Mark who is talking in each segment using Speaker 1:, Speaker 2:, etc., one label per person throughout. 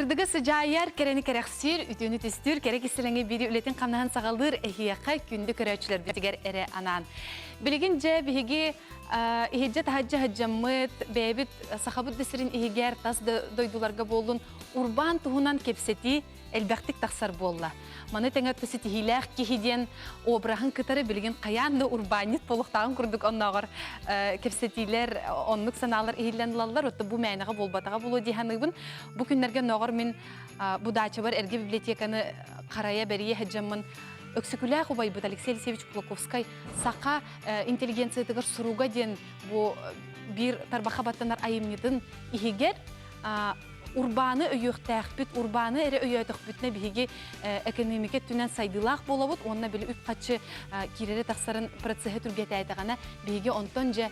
Speaker 1: Ардыгы sıcayar kereni kereksir, ütünü tüstür, kerek istilengi biri ületin kanağın sağalır, ehiyaka kündü köröçler bütiger ere anan. Bilgince bihigi ihicce tahacca haccammıt, bebit sahabıt desirin ihiger tas doydularga bolun, urban tuhunan kepseti, elbektik taksar bolla. Mаны тәңәт төсі тихиләк кихиден обрахын кытары білген қаянды урбанит полықтағын күрдік оннағыр кепсетилер, онлық саналар ихилленлалар, отты бұ мәйнаға болбатаға болу дейханығын. Бұ күнлерге нағыр мен бұдачы бар әрге библиотеканы қарая бәрие хәджамын өксікіләқ ұбай бұд Алексей Алексеевич Кулаковскай сақа интеллигенциятығыр сұруға ден бұ бір тарбақа баттанар айымнедін ихигер урбаны өйөқтәқпіт, урбаны әрі өйөтіқпітіне бігі экономикет түнен сайдылақ болабыд, онына білі үп қатшы керері тақсарын процесі түргеті айтағана бігі онтон же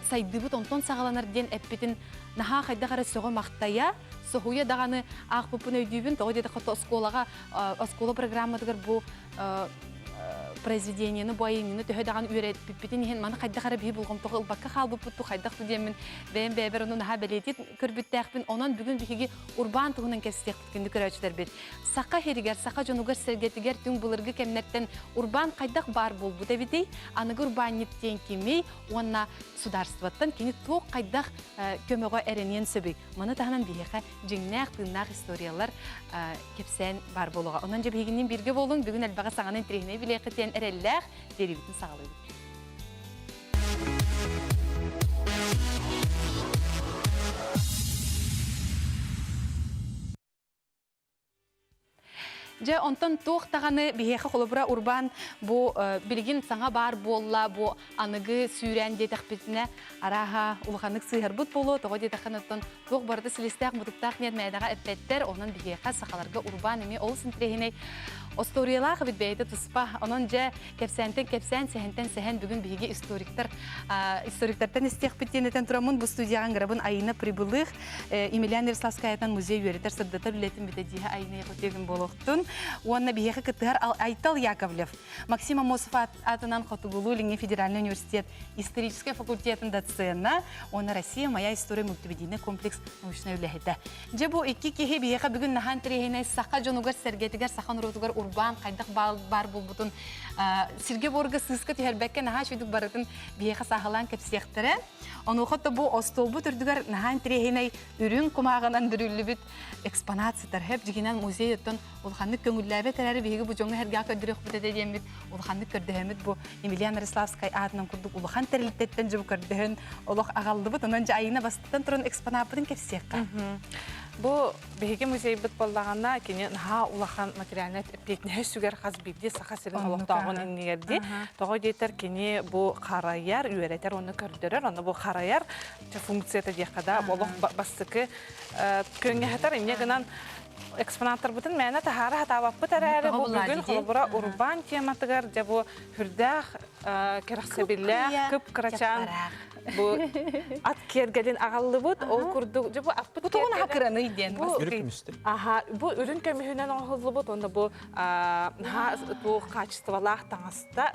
Speaker 1: сайдыбыд, онтон сағаланар ден әппетін наға қайда қары соғы мақтая, соғуя дағаны ақ бұпын өйдүйбін, тоғы деді қоты оскола программадығыр бұл произведениені, бойынені төхедаған үйрет бітпетін еген маны қайда қара бей болғым тоғы ұлбаққа қалбы бұтты қайдақ түдемін бәйін бәйбір оны наға бәлетет көрбіттәқпін, онан бүгін бігі урбан тұғынан кәсістек біткінді көрәчілер бет. Сақа херігер, сақа жонуғыр сәргетігер түң бұлырғы кәмнеттен урбан қайдақ бар бол бұда бедей, анығы урбанеттен кемей, онына сударстваттан кені тоқ қайдақ көмеға әренен сөбей. Маны тағынан бейеқа жеңнәқ, тыңнақ историялар кепсән бар болуға. Онан жа бейгінен бірге болуң, бүгін әлбаға сағанын трехіне біле қытен әрелләқ деревітін сағалайды. Же онтон тоқтағаны бейеқі қолыбыра урбан бұ білген саңа бар болла, бұ анығы сүйрен детақ бетіне араға ұлғанық сыйыр бұд болу, тоғы детақын оттон тоқ барды сілістәқ мұтықтақ нет мәйдаға әппеттер, онын бейеқі сақаларға урбан еме ол сінтрехіне Осториялақ бит бейді тұспа, онын же кепсәнтен кепсән, сәхентен сәхен бүгін бейге историктардан істеқ біттенетен тұрамын. Бұл студияған ғырабын айына прибылық. Емельян Ярославскаятан музей үйеретер сырдатар үлетін бітедіға айына еқотегін болуқтын. Онына бейге қыттығар Айтал Яковлев. Максим Амосов атынан Хотугулу Ленге федеральный университет исторический факультетін датсыйына. Оны Россия моя история мультимедийный комплекс научной үләхеті. Же бұл екі кеге бейге бүгін нахан тірейіне сақа жонуғар сәргетігер, сақан ұротығар урбан қайдақ бар бұл бұтын сірге борғы сызқы түйербәкке наға шүйдік барытын бейеқа сағылан кәпсектірі. Оны ұқытты бұл остолбы түрдігер наған тірехіней үрін құмағынан дүрілі бүт экспонациятар хеп жігінен музей өттін ұлғанлық көңілләбе тәрәрі бейгі бұл жоңы әрге көдірек бұт әдеден бүт ұлғанлық көрдіхемет бұл Емельян Ярославскай атынан күрдік ұлған тәрілттеттен жібі көрдіхен ұлық ағалды бұт, онан жа айына бастықтан тұрын экспонапыдың кәпсекқа.
Speaker 2: Бұл бейге музей бұт болдағана кені наға улахан материалына петіне сүгер қаз бейді сақа сірін олықтағын әңгерді. Тоғы дейтер кені бұл қарайар, үйеретер оны көрдірер. Оны бұл қарайар функцияты дейқада олық бастықы көнге хатар емне гынан экспонаттар бұтын мәні тағары хатабап бұт әрәрі бұл бүгін қолбыра урбан тематығар жа бұл хүрдәқ керақсабілләқ, күп қырачан бұл ат кергелін ағалды бұд, ол күрді жа бұл аппыт кергелін. Бұтығын хақыраны үйден басты. Бұл үрін көмігінен оғылды бұд, онда бұл қачыстывалақ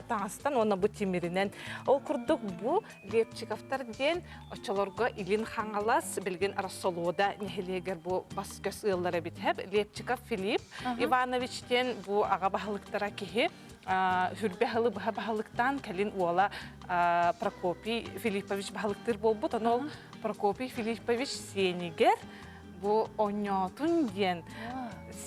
Speaker 2: таңастан, онда бұл темірінен. Ол күрдік бұл лепчиковтар ден очаларға илін қаңалас білген Рассолуода нехелегер бұл бас көс ұллары бітіп. Лепчиков Филипп Ивановичтен бұл аға бағылықтара кеге хүрбе халы бұға бағылықтан кәлін ола Прокопий Филиппович бағылықтыр бол бұд. Ол Прокопий Филиппович сенегер бұл оңятын ден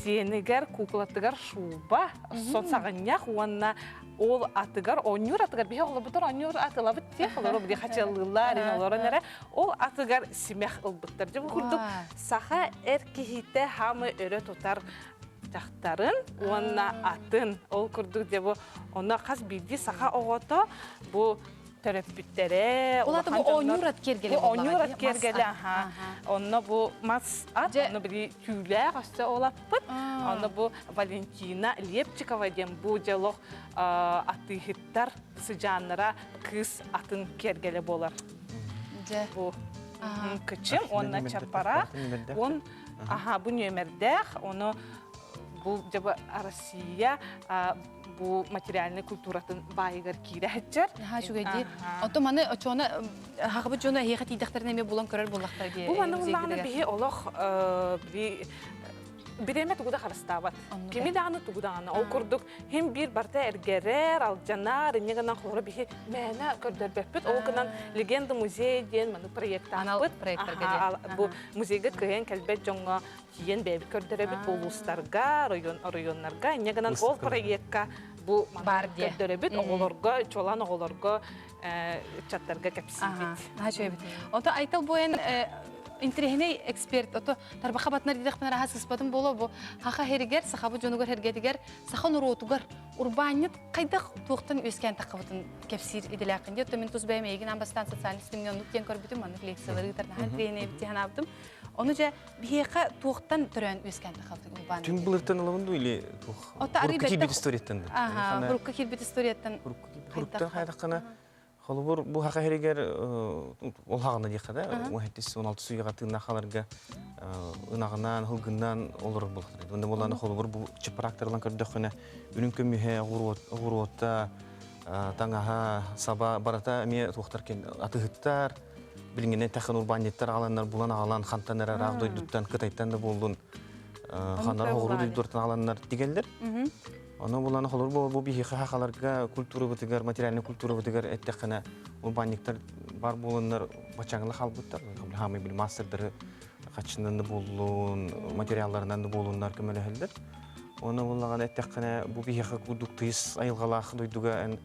Speaker 2: сенегер куклатығар шуба сон сағыняқ онына ол атыгар, онюр атыгар, бейе олы бұтыр онюр атыла бұттек, олары бұде қачалылар, ол атыгар семех ұлбыттар. Жабы күрдік сақа әркехейті хамы өрі тұтар тақтарын, онына атын, ол күрдік жабы, онына қаз бейді сақа оғыты, бұл төрөппүттері.
Speaker 1: Олаты бұл онюр ат кергелі болаға.
Speaker 2: Онюр ат кергелі, онына бұл мас ат, оны білі тюләр асты олаппыт. Оны бұл Валентина Лепчикова дем бұл жалық атығыттар сыжаныра кыз атын кергелі болар. Бұл күчім, онына чаппарақ, бұл нөмірдәқ, оны бұл жабы Россия bu материальный культуратын байгар кире хәҗәр.
Speaker 1: Ха шугайди. Ото маны очона хагыбы жона хәйхәт идәхтәрне ме булан көрәр буллактар бие.
Speaker 2: Бу маны булганы бие олох би Биреме тугуда харыстабат.
Speaker 1: Онну
Speaker 2: Кими даганы тугудаганы. Ол курдук хем бир барта эргерер, алжанар, негана хора бихи мэна көрдөрбөппүт. Ол гынан легенда музей ден маны проект
Speaker 1: Анал
Speaker 2: аппыт.
Speaker 1: проекттарга
Speaker 2: Бу музейге кыйын келбет жоңго киен бэби көрдөрөбүт улустарга, районнарга, неганан ол проектка бу
Speaker 1: Бар де.
Speaker 2: көрдөрөбүт оголорго, чолан оголорго чаттарга кепсибит.
Speaker 1: Ha şöyle. Ото айтыл боен интерехне эксперт ото тарбаха батнар дидек мен рахас испатым боло бу хаха хергер сахабы жонугар хергедигер сахан уротугар урбанит кайдак туктан өскен такыбытын кепсир иделакын ото мен туз бемейгин амбастан социалист миллионлук тен көрбүтүм маны лекциялары тархан трене битен аптым. Onu же бихека туктан төрөн өскен такыбытын урбан.
Speaker 3: Тüm bulurtan alamın öyle tuh.
Speaker 1: Ото арибет.
Speaker 3: Bir istoriyattan.
Speaker 1: Ага, бурукка кирбит историятан.
Speaker 3: Buruktan haydakkana Холбур бу хака херегер ол хагына дикада, уһеттис 16 суйга тыгна халарга ынагынан, хылгыннан олор булды. Онда боланы холбур бу чыпрактарлан көрдөкөнө үнүнкө михе гурутта таңаха саба барата ме тухтаркен атыгыттар билингене тахын урбанеттер аланнар булан алан хантанара рагдойдуттан кытайттан да болдун. Хандар гурудуй дуртан аланнар дигелдер. Onu bulan olur bu bir hakalarga kulturu bitigar, materyalni kulturu bitigar ettekene urbanlikler var bulunlar başangılı halbutlar. Hamı bir masterları kaçından da bulun, materyallarından da bulunlar kemale helder. Onu bulan ettekene bu bir haka kuduk tıyız ayılgalak duyduga en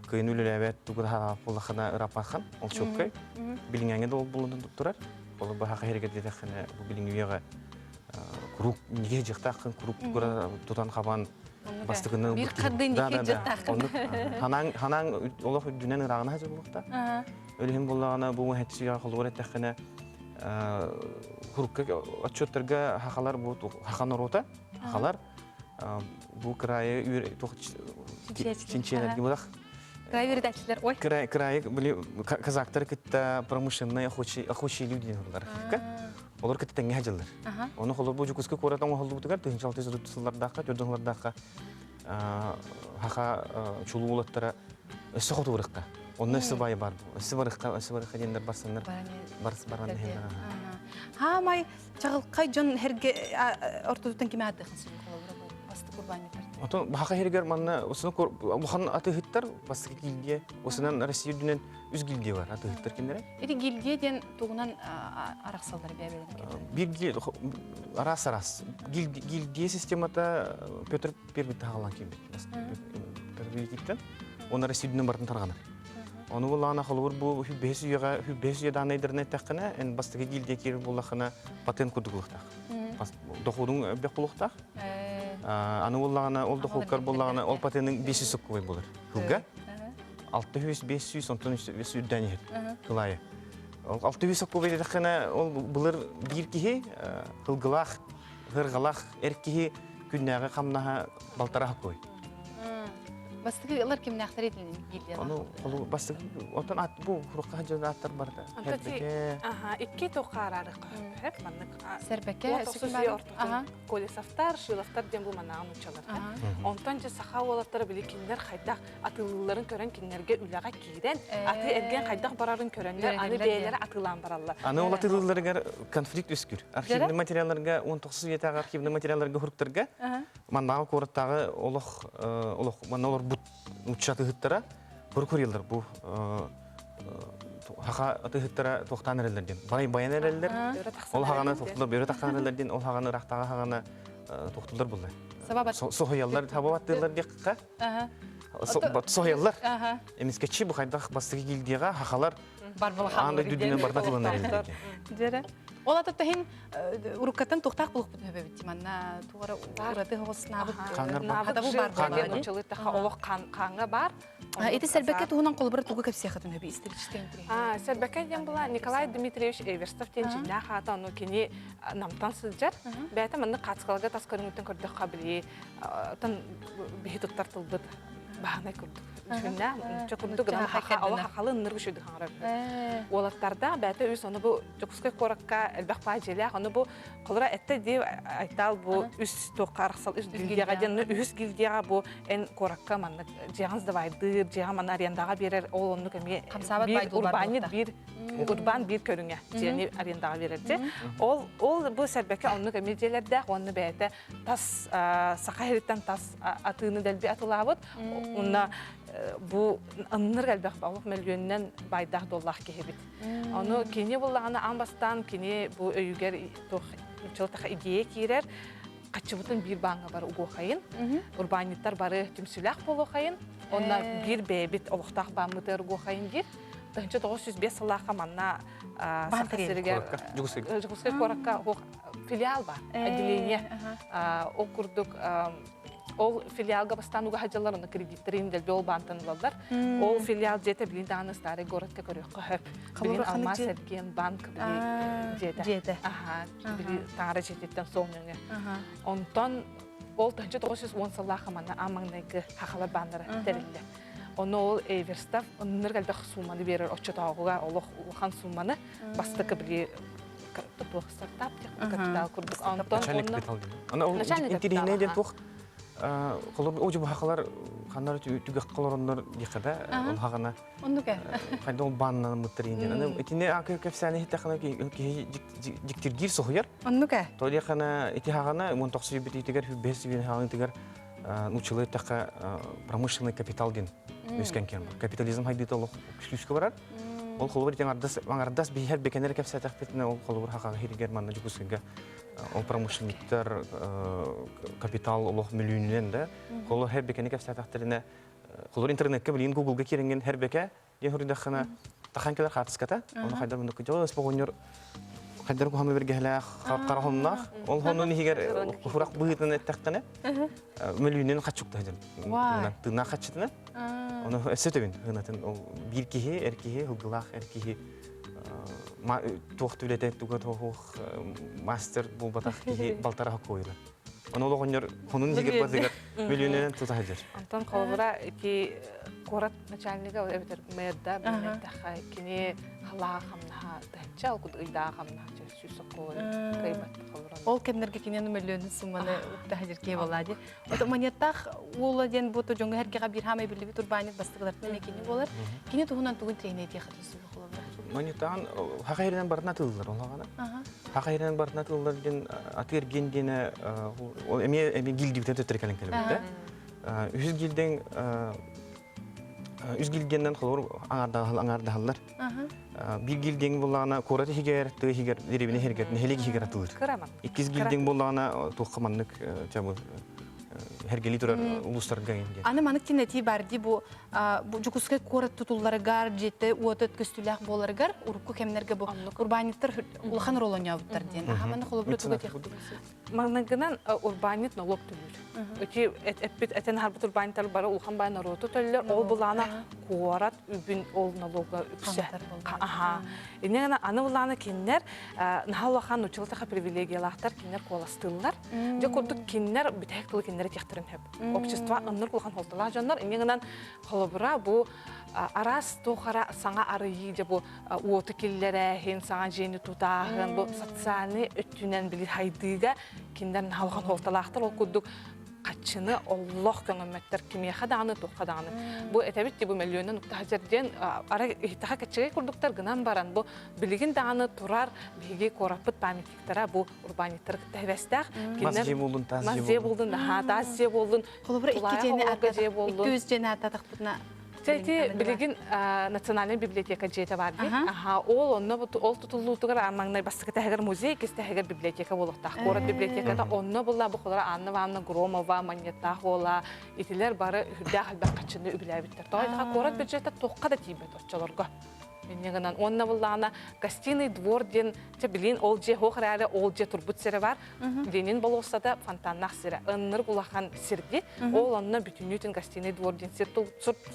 Speaker 3: kıyınülü evet dugu daha bulakana rapakan ol çok kay. Bilingenge de ol bulundan tutturar. Olu bu haka hareket ettekene bu bilingüye kuruk niye jıktakın kuruk kura tutan kaban Бастыгынан
Speaker 1: bir kadın iki cırtakın.
Speaker 3: Hanang olaq dünyanın rağına hazır olaqta. Ölüm bolağına bu hetiya xolor etxene hurukka atçotlarga haqalar bu haqanar ota. Haqalar bu krayı Чинчеler gibi olaq.
Speaker 1: Край вердачилер. Ой.
Speaker 3: Край были казактар кытта промышленные охочие люди олар. Олар кытта теңе хажылар. Оны холор бу жукуска коратан холду бутугар 1600-жыллардагы, 400-жыллардагы хака чулуулаттара өсө хотурукка. Онна өсө бай бар. Өсө барыкка дендер барсандар. Барган хендер.
Speaker 1: Ha may чагылкай жон херге ортодуттан киме аттыгын сен колобура басты курбанниктер.
Speaker 3: Ото хака хергер манна осуну бухан атыгыттар басты гилдие. Осунан Россия дүнен үз гилдие бар атыгыттар киндер.
Speaker 1: Эти гильдияден тугунан араксалдар бебелен.
Speaker 3: Bir gildiye aras. Gildiye sistemata Петр Первый тағалан кебет. Первый оны Россиядан бартын тарғанар. Оны болағына қалуыр бұл хүббесі үйедан айдырына тәққіна, ән бастығы гилдие кері болақына патент күдігіліктақ. Доқудың бек болықтақ. Аны болағына, ол доқулыққар болағына, ол патенттің 500 көй болыр. Хүлға 600-500, онтан 500 дәне қылайы. 600 көбейді тәққіна, ол бұлыр бір кеге қылғылақ, ғырғылақ, әркеге күннәға қамнаға балтараға көй.
Speaker 1: Бастығы ылар кемне ақтар етілін гильдиядан?
Speaker 3: Оны бастығы, отын ат бұл құрыққа жөні аттар барды.
Speaker 2: Икки тоқарары қойып, маннык
Speaker 1: Сәрбәке,
Speaker 2: Отосузы ортуғын колесафтар, шилафтар ден бұл манағын ұчалар. Онтан же сақа олаттары білі кендер қайдақ атылыларын көрен кендерге үліға кейден, аты әрген қайдақ барарын көрендер, аны бәйлері атылан баралар.
Speaker 3: Аны ол атылыларға конфликт өскір. Архивный материалларға, 19 етағы архивный материалларға құрықтарға, мандағы қорыттағы олық учаты хыттара бір көрелдер бұл хақа аты хыттара тоқтан әрелерден баян әрелер ол хағаны тоқтылар бері таққан әрелерден ол хағаны рақтаға хағаны тоқтылар бұлдай соғыялар табабаттылар деққа соғыялар емескетші бұл қайдақ бастығы келдеға хақалар аңдай дүдінен бардатылан әрелерден
Speaker 1: Ол атыпта хен уруккаттан тоқтақ бұлық бұтын өбе бітті манна туғара ураты ғосына
Speaker 2: қанға бар.
Speaker 1: Эти сәрбәкке туғынан қолыбыры туғы көпсия қатын өбе исторический интерес.
Speaker 2: Сәрбәкке ден бұла Николай Дмитриевич Эверстов ден жылна қата оны кені намтан сызжар. Бәйті манны қатсқалға таскарын өттен көрді қабілі, тан бейі тұттар тұлбыд. Бахана күрдік. Жүнна, күрдік гынан хақалы ныр күшіді қаңырап. Олаттарда бәті өз оны бұл жүкіске қораққа әлбәқ бай желек, оны бұл қолыра әтті деп айтал бұл үз тоққа арақсал үз гилдияға ден, үз гилдияға бұл ән қораққа манны жағыңызды байдыр, жағың манны арендаға берер, ол оны көме урбан бір көріңе жені арендаға берерде. Ол бұл сәрбәкі оны көме желерді, оны бәті тас сақа хереттен тас атыны дәлбе атылабыд, онына bu anlar elbette Allah milyondan baydak dollar kehbit. Onu kini bullağını ambastan kini bu öyüger çoltağa ideye kirer. Kaçıbıtın bir banga var ugu hayın. Urbanitler barı tümsülak bolu hayın. Onlar bir bebit oluqtaq bamıdır ugu hayın gir. Dağınca 905 salaqa manna sakasiriger Juguske korakka filial var. Adiliyye. O kurduk Ол филиалга бастан уга хажаларына кредиттерин дел бел бантанылар. Ол филиал жете билин даны старый городка көрөк хөп. Билин Алмаз Эрген банк билин жете. Аха, билин таңара жететтен соңыңа. Онтон ол 1910 саллаха мана амаңнайгы хахалар бандары терилде. Оны ол Эверстав оннор галбак сумманы берер очотагыга олох улхан сумманы бастыкы били топлық стартап капитал курдук. Онтон
Speaker 3: оны Қолыр өжі бұхақалар қандар түгіқ қолырындар декада ол хағана қайда ол баннаны мұттырын. Етіне ақы көпсәні хеттақына жіктергер соғыр. Той деқана еті хағана 19 бет етігер 5 бет хағын етігер ұчылы еттаққа промышленный капитал ден өскен кен. Капитализм хайдыйты олық күшкі барар. Ол қолыр етен аңардас бейхер бекенер көпсәтақ бетіне ол қолыр хақаға херігер манна жүгісіге ол промышленниктер капитал олох миллионнен да коло хер бекене кепсатактарына колор интернетке билин Google'га киренген хер беке ден хурдахана таханкалар хатыската оны хайдар мынды кыжо спогоньор хайдар кухамы бергелах карахоннах ол хонун хигер фурак быйтын эттактана миллионнен качукта хадыр тына качытына оны эсетебин хынатын ол бир кихи эркихи хуглах эркихи туох түлете туга туох мастер бул батах ки балтара койла. Оны логоньор хонун дигер бадыгар миллионнен тута хажыр.
Speaker 2: Антон колбура ки город начальника эбитер мэрда бинетаха кини халаа хамна тачал кудыйда хамна чөсү кой кайбат колбура.
Speaker 1: Ол кемнерге кинен миллионын сумманы утта хажыр ке болады. Ото манеттах ула ден бото жоңга херге бир хамай билиби турбанит бастыгылар мекени болар. Кини тугунан тугун тренер яхатысы колбура.
Speaker 3: Манитан хакайрдан барна тыллар олгана. Хакайрдан барна тыллар ден атырген дене ол эми гилдибте төтөркелен келбе. Үз гилден үз гилденден холор аңардалар. Бир гилден булгана кораты хигер, ты хигер деребине хергет, нехелеги хигер атылыр. Икиз гилден булгана тохманнык жабы хергели турар улустарга инде.
Speaker 1: Аны манык тинети барди бу жукуске корат тутулларыгар жетте уотот көстүлак боларыгар урукку кемнерге бу урбаниттер улхан ролоньябыттар ден. Маны холобру тугатек.
Speaker 2: Маңнагынан урбанит налог төлөйт. Өти эппит этен харбут урбаниттер бары улхан бай народу төлөр, ол булана корат үбүн ол налога үксө. Аха. Инегана аны булана киннер нахалахан учултаха привилегиялактар киннер коластылар. Же курдук киннер битектул киннер тектирин хеп. Общество ынныр кулхан холтала жандар инеганан холобра бу арас тохара саңа арыйы же бу уоты киллере хен саңа жени тутагын бу социальный өттүнен били хайдыга киндер нахалахан холталактар ол курдук качыны Аллах көңөммөттөр кимия хаданы тохаданы. Бу этебит бу миллионнан уктахажерден ара ихтаха качыгы курдуктар гынан баран бу билигин даны турар биги корапыт памятниктара бу урбаниттер тевестак
Speaker 3: киндер
Speaker 2: мазже болдун да тазже болдун
Speaker 1: холобра 2 жени ата 200 жени ататактына
Speaker 2: Тети билигин национальный библиотека жете бар ди. Аха, ол онно ол тутулуутугар амаңнай бастыгы тагыр музей, кистегер библиотека болуктак. Город библиотекада онно булла бу холора Анна Ивановна Громова, Манета хола, итилер бары хүрдө халбак качыны үбүлөбүттер. Тойга город бюджети токка да тийбет оччолорго. Меннегенан онна буллана гостиный двор ден билин ол же хохрары ол же турбут сере бар. Денин болса да фонтаннах сере. Ынныр булахан серди. Ол онна бүтүнүтүн гостиный двор ден сер тур.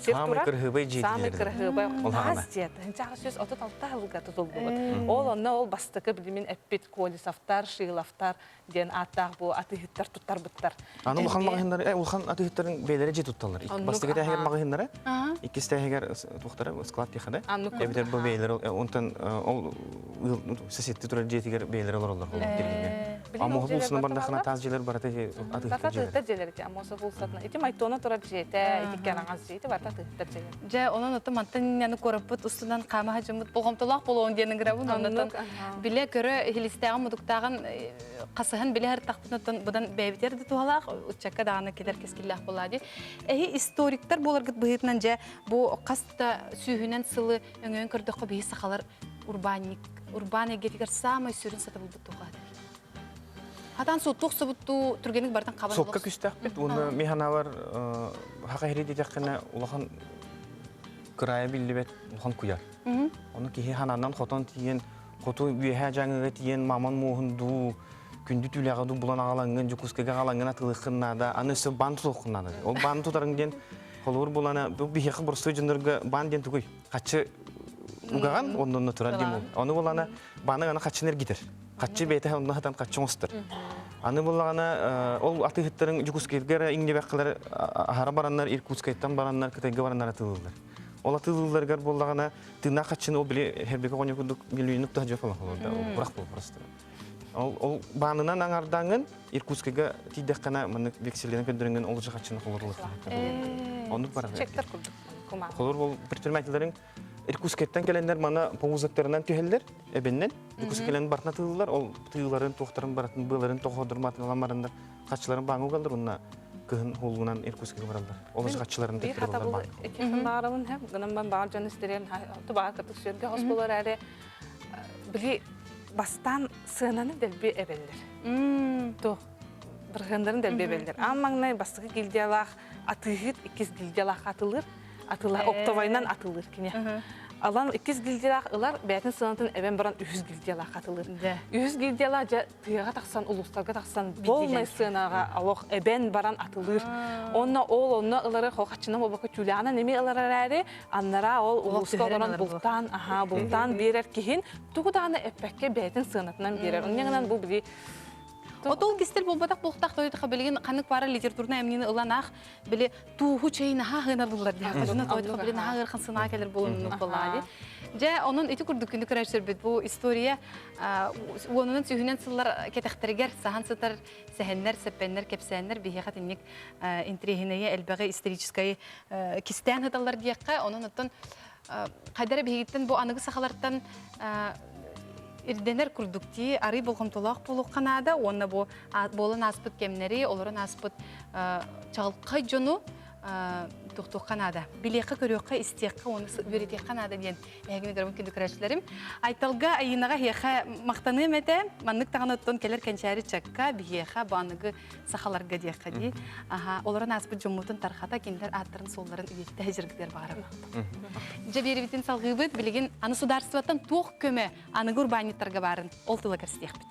Speaker 3: Самый кыргыбай жетилер.
Speaker 2: Самый кыргыбай. Гастет. Жагы сөз отут алта жылга тутул булат. Ол онна ол бастыкы билимин эппит колисафтар, шыйлафтар ден аттар бу атыхыттар туттар буттар.
Speaker 3: Аны улхан магындар, улхан атыхыттарын бейлери же тутталар. Бастыгы тәһәгәр магыннары. Икесе тәһәгәр тухтары склад тихәдә. Эбидер бу бейлер онтан ол сесетти турар жетигер бейлер оларлар холдыргә. Ама булсына банда хана тазҗылар бар тәһә атыхыттар.
Speaker 2: Тәҗәләр ите, ама булсатна. Ите майтона турар жете, ите караңаз жете бар атыхыттар жете.
Speaker 1: Же онон ото мантан яны корапыт устунан кама хажымыт болгомтолак болон дenen грабын оннан биле көрө хилистагы мудуктагын касыгын биле хар тактынтан будан бебитерди туалак учакка даганы келер кескиллах болады. Историктер боларгыт быйтынан же бу каста сүйүнөн сылы өңөн көрдөккө бии сакалар урбан эгетигер самый сүрүн сата булду тугат. Хатан су туксы бутту түргеник бардан кабан болот.
Speaker 3: Сокка күстәк бит, уны механавар хакыйри дидәкне улахан кырая биллибет улахан куяр. Оны ки ханандан хотон тиен, хоту бүйә жаңыга тиен маман мохунду күндү түләгәду булан агаланган жукускага агаланган атылыкыннада, аны сө бан тукыннада. Ол бан тутарың ден холур булана бу бихе бурсу жындырга бан ден тугуй. Качы угаган оннон турар дем. Аны булана баны аны качыныр гитер. Качы бете оннан хатан качы мостыр. Аны булана ол атыгыттарын жукускага иңнебәккәләр ахара бараннар Иркутскайдан бараннар Кытайга бараннар атылдылар. Ол атылдыларга буллагана тына качыны ол биле һәрбеге гонюкундук миллионлук та жафала холда. Бурак бул просто. Ол банынан аңардаңын Иркутскага тидәккәнә моны векселен көндөргән ол жакачыны холырлык. Оны бар.
Speaker 2: Чектер курдук. Кума.
Speaker 3: Холор бул предпринимательләрнең Иркутскеттан келеннәр мана повузаттарынан төһәлләр, эбеннән. Иркутскелән бартна тыйлар, ол тыйларын тохтарын бартын, быларын тоходырматын аламарында качыларын баңу калдыр, унна кыһын холгунан Иркутскага баралар. Ол качыларын
Speaker 2: текер булар. Экипен барабын һәм гынан мен бар жан истерен туба катык сөргә хоспалар әле. Били бастан сынаны делбе эбелләр. То биргәндәрен делбе эбелләр. Аммаңнай бастыгы гилдиялах атыгыт 2 гилдиялах атылыр. Атыла октовайнан атылыр кине. Алан 2 гилдиялах ылар бәтин сынатын эбен баран 3 гилдиялах атылыр. 3 гилдиялах тыйга таксан улустарга таксан полный сынага алох эбен баран атылыр. Онна ол онна ылары хохачына бобакы тюляна неме ылары әле аннара ол улустардан бултан берер кихин тугуданы эппекке бәтин сынатынан берер. Оннан бу били
Speaker 1: Отол гистер болбатак болтак тойды кабелген канык бары литературна эмнени ыланах биле тууху чейна хагынадылар да. Жана тойды кабелген хагыр хансына келер болуну болали. Же онун ити курдук күндү көрөшөр бит бу история онун сүйүнөн сыллар кетехтергер сахан сытар сехеннер сеппеннер кепсеннер бихехат инник интригинея элбеге историческая кистен хаталар диякка онун оттон кайдара бихиттен бу аныгы сахалардан Ирденер курдукти ары болгомтолак болук канада, онна бу болон аспыт кемнери, олорон аспыт чалкай жону туктук канада. Билекке көрөккө истекке оны берете канада ден. Ягыны көрөм күндү көрөчлөрүм. Айталга айынага хеха мактаны мете, маннык таганоттон келер кенчари чакка бихеха баныгы сахаларга диякка ди. Олорон аспыт жомутун тархата киндер аттарын солларын үйетте хежиргдер бары. Же берибитин салгыбыт билеген аны сударстваттан тук көмө аныгы урбаниттарга барын. Ол тыла керстекбит.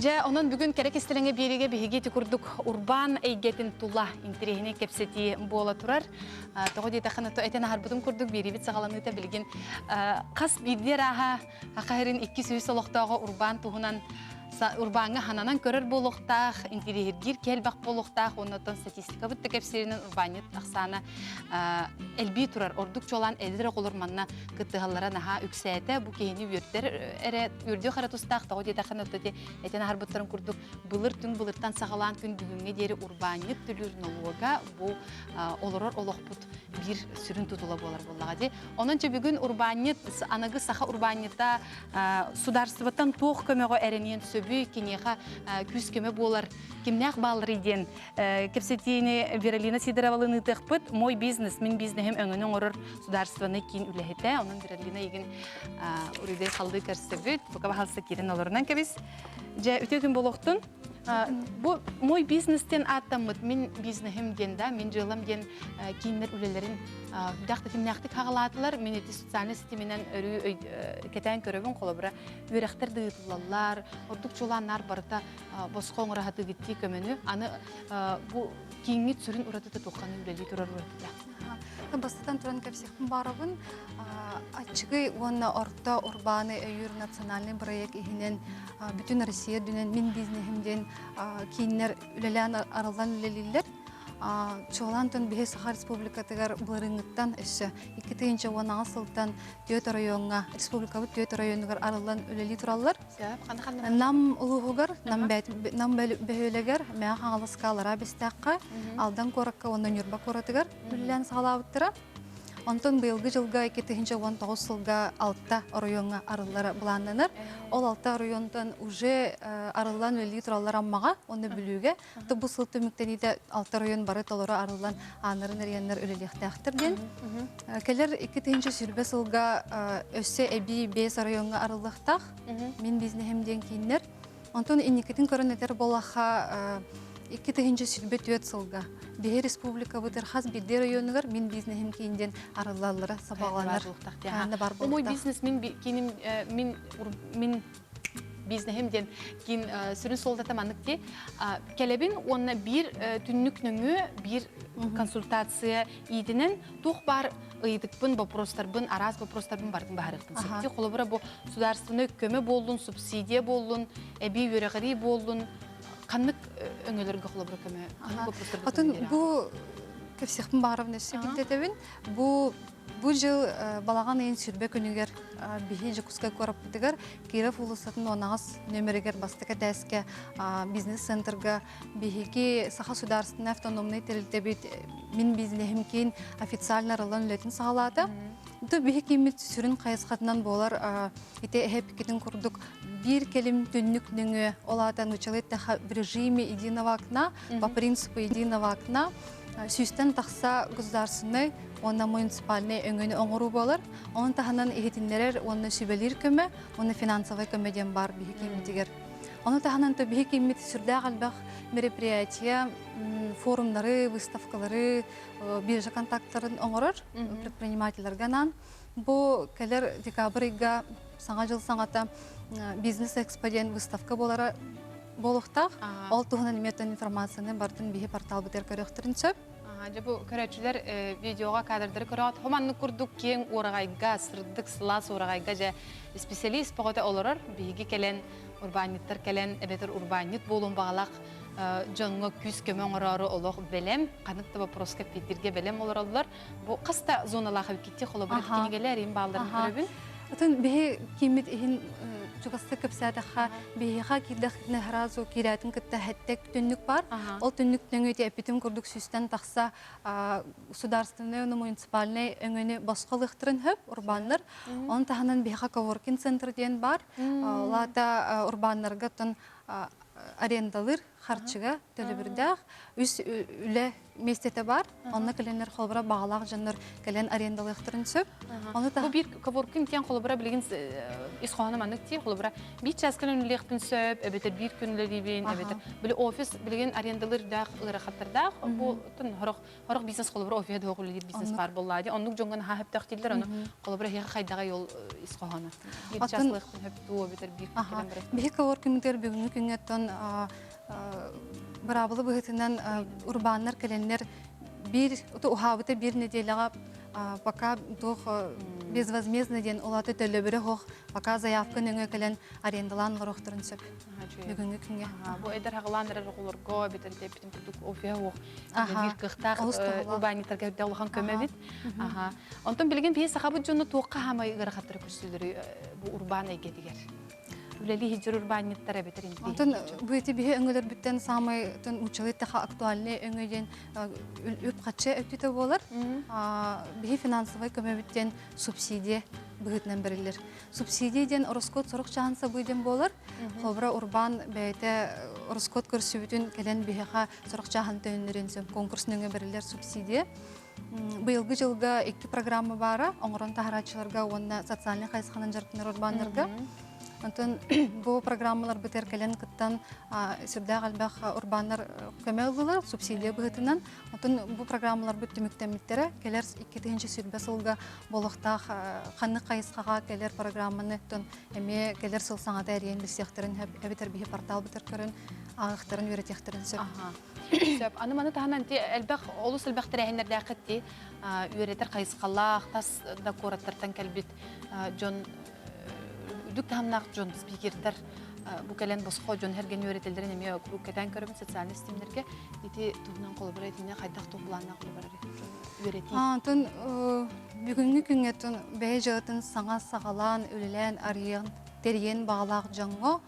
Speaker 1: Же онон бүгүн керек истелеңе береге бигети курдук урбан эйгетин тула интерегине кепсети бола турар. Того детахана то этен харбутун курдук берибит сагаланыта билген кас бидер ахарин 2 сүй солоктогы урбан туһунан урбанга хананан көрөр болуктах интерегир келбак болуктах онотон статистика бут кепсеринен урбанит аксана элби турар ордук чолан элдер колурманна кытыгаллара наха үксәтә бу кени үрдер эре үрдө харатустак того детахана то этен харбуттарын курдук былыр түн былыртан сагалан күн бүгүнгө дери урбанит түлүрнолога бу олорор олохпут бир сүрүн тутула болар боллага ди. Ононча бүгүн урбанит аныгы саха урбанита сударствотан тох көмөгө эренен көбі кенеға күз көмі болар. Кемнәк балыр иден. Кепсетейіне Вералина Сидоровалыны тықпыт. Мой бизнес, мен бизнесім өңінің орыр сударстваны кейін үләхеті. Оның Вералина еген үрейдей қалды көрсебіт. Бұқа бағалса керін оларынан кәбіз. Жа өте күн болуқтың. Бұл мой бизнестен аттамыд, мен бизнесім ден да, мен жылым ден кейінлер үлелерін дақты темнәқтік қағалатылар, мен еті социальный сетеменен өрі кетен көребін қолы бұра өріқтер дұйытылалар, ордық жоланар барыта босқа оңыра хаты кетті көмені, аны бұл кейінгі түсірін ұратыты тоққаны үлелі тұрар ұратыда.
Speaker 4: Бастатан туран кепсехтин барабын ачыгы оны орта урбаны өйүр национальный проект ихинен бүтүн Россия дүнен мен бизнесимден кейиннер үлелен аралдан үлелилер чоғлантын бихе Саха Республикатыгар былырыңыттан өссө 2010 сылтан Төт районга республикабы Төт районугар аралдан үлели тураллар нам улугугар нам бөхөлегер мә хаңалыскалара бестакка алдан коракка ондан юрба коратыгар үлелен сагалабыттыра. Онтон быйылгы жылга 2019 сылга алта районга арыллары буланданыр. Ол алта районтан уже арыллан үлели тураллар аммага, оны бүлүүгө. Бу сылты мектениде алта район бары толора арыллан анырын эреннер үлелектактыр ден. Келер 2000 сүрбе сылга өссө эби 5 районга арыллыктак. Мен бизнесимден кийиннер. Онтон инникетин көрөнетер болаха 2000 сүрбе 4 сылга. Бе республика бутер хас бидер районугар мен бизнесим кейинден арылаллары сабагланар.
Speaker 1: Мой бизнес мен бизнесимден кин сүрін солда таманыкте келебин онна бир түннүк нөңү бир консультация идинен тух бар ыйдыкпын вопростарбын араз вопростарбын бардын баарыкпын сетти холобура бу государственный көмө болдун субсидия болдун эби өрөгөри болдун каннык өңөлөргө холобура көмө вопростарбын
Speaker 4: Атын бу кепсехтин барабын эсе биттетебин бу жыл балаган эйин сүрбе күнүгер бихи жукуска корапытыгар Киров улусатын онагыс нөмерегер бастыка дәске бизнес-центрга бихиги Саха государственный автономный терилтебит мен бизнесим кейін официально рылан үлетін сағалады. Ду бихи кимит сүрін қайысқатынан болар ите эпикетін курдук бир келим түннүк нөңө оладан учалетта в режиме единого окна, по принципу единого окна сүйстен тақса государственный онна муниципальный өңөні оңыру болар. Оның таханан ихетинлерер онна сүбелер көмө, онна финансовый көмөден бар бихи кимитигер. Оны таханан то бихи кимит сүрдә галбах мероприятия, форумдары, выставкалары, биржа контактларын оңырыр предпринимательлерганан. Бу келер декабрьга саңа жыл саңата бизнес-эксподиент выставка болары болуқтақ. Ол туғынан метон информацияны бардың бихи портал бітер көріқтірін сөп.
Speaker 1: Жабу көрәтшілер видеоға кадрдары көріғат. Хоманны күрдік кен орағайға, сырдық сылас орағайға жа специалист бағыта олырыр. Бейгі келен, урбаниттар келен, әбетір урбанит болуын бағалақ жоңғы күз көмен орары олық білем. Қанытты вопроска петтерге білем олар олар. Бұл қаста зоналағы кетте қолы бір кенегелер ең бағаларын көрібін.
Speaker 4: Атын бейі кемет ең Чугасты көпсәдіға бейіға кирдіқіне ғыразу керәтін күтті әттек түннік бар. Ол түннік нөңөте әпетім күрдік сүстен тақса государственный, муниципальный өңөні басқалықтырын хөп, урбанлар. Оның тағынан бейіға коворкин центрден бар. Лата урбанларға тон арендалыр харчыга төлөбүрдәк үс үле местете бар. Онны келенер холбара багалак жаннар келен арендалыктырын сөп. Оны та
Speaker 1: бу бир коворкин кен холбара билген исхана маныкти холбара бир час кенен лекпин сөп, эбетер бир күнлөрүбүн, эбетер били офис билген арендалыр да ырахаттарда бу тын хорох бизнес холбара офис да огулы бизнес бар боллади. Оннук жоңган хап тактилдер аны холбара хе кайдага жол исхана. Бир час лекпин хөп туу эбетер бир келен бар.
Speaker 4: Бир коворкиндер бүгүнкү күнгөттөн Барабылы бұғытынан урбаннар кәленлер ухабыты бір неделяға пока безвозмездно ден олаты төлі бірі хоқ, пока заявка нөңі кәлен арендалан ғырықтырын сөп бүгінгі күнге.
Speaker 1: Бұл әдір ағыландыр ғылырға бетір депітін күрдік офия оқ, бір қықтақ урбаниттарға өтті олған көмі бет. Онтан білген бейі сақабыт жоны тоққа хамай ғырақаттыры көрсілдірі бұл урбан әйгетігер. үлели хиджер урбаниттар эбетер инде.
Speaker 4: Антон бүйти бихе өңөлөр бүттен самый тон учалы таха актуальный өңөйден үп качы өтүтө болар. Бихе финансовый көмөбүттен субсидия быгытнан берилер. Субсидияден Ороскот сорок чаанса буйден болар. Хобра урбан бәйте Ороскот көрсүбүтүн келен бихеха сорок чаан төнүрүнсө конкурс нөңө берилер субсидия. Быйылгы жылга 2 программа бара, оңорон тахарачыларга, онна социальный кайсыханан жаркынар урбандарга. Антон бу программалар битер келен кыттан сүрдә галбах урбаннар көмөк булар субсидия быгытынан. Антон бу программалар бит төмөктәмиттәре келер 2-нче сүрбә сылга болохтах ханны кайыскага келер программаны тон эме келер сыл саңа дәрен бисехтерин битер бихи портал битер көрөн агыктарын үретехтерин сөп.
Speaker 1: Сөп аны маны таһанан ти элбах олус элбах тәрәһеннәр дәкъти үретер кайыскаллах тас да кораттардан калбит Джон Дүк тамнақ жон спикердер бу келен босқо жон hergen öğretildirin eme bu keten körüm социальный системлерге ити тугунан колу бар этине кайдак тугуланна колу бар öğreti.
Speaker 4: Антон бүгүнкү күнгө тон бейжатын саңа сагалан үлелен арыян терген багалак жаңго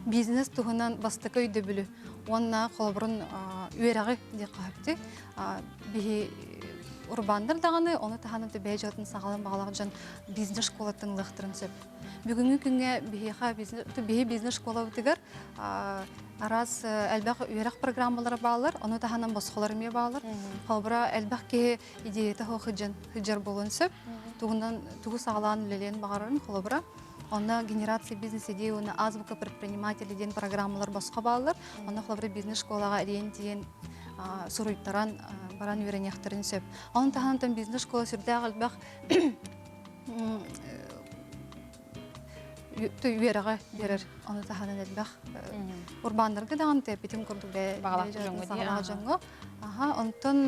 Speaker 4: бизнес тугунан бастыкы үйдө бүлү. Онна колбурун үйрәгы деп капты. Бихи урбандар даганы оны таханып бейжатын сагалан багалак жан бизнес школатын лыктырын сөп. Бүгүнкү күнгө бихи бизнес школа бутыгар арас элбак үйрәк программалары баалар, оны таханан босқолар эме баалар. Колбура элбак ке идеята хыжар болон сөп. Тугу сагалан үлелен багарын колбура. Онна генерация бизнес идея, онна азбука предпринимателей ден программалар босқа баалар. Онна колбура бизнес школага ориентиен суруйттаран баран үйренехтерин сөп. Onun tahantan бизнес школа сүрдә галбак үйрәгә берер. Оны таханан әлбак урбандарга даган тепитим курдук бе багалак жаңго. Онтон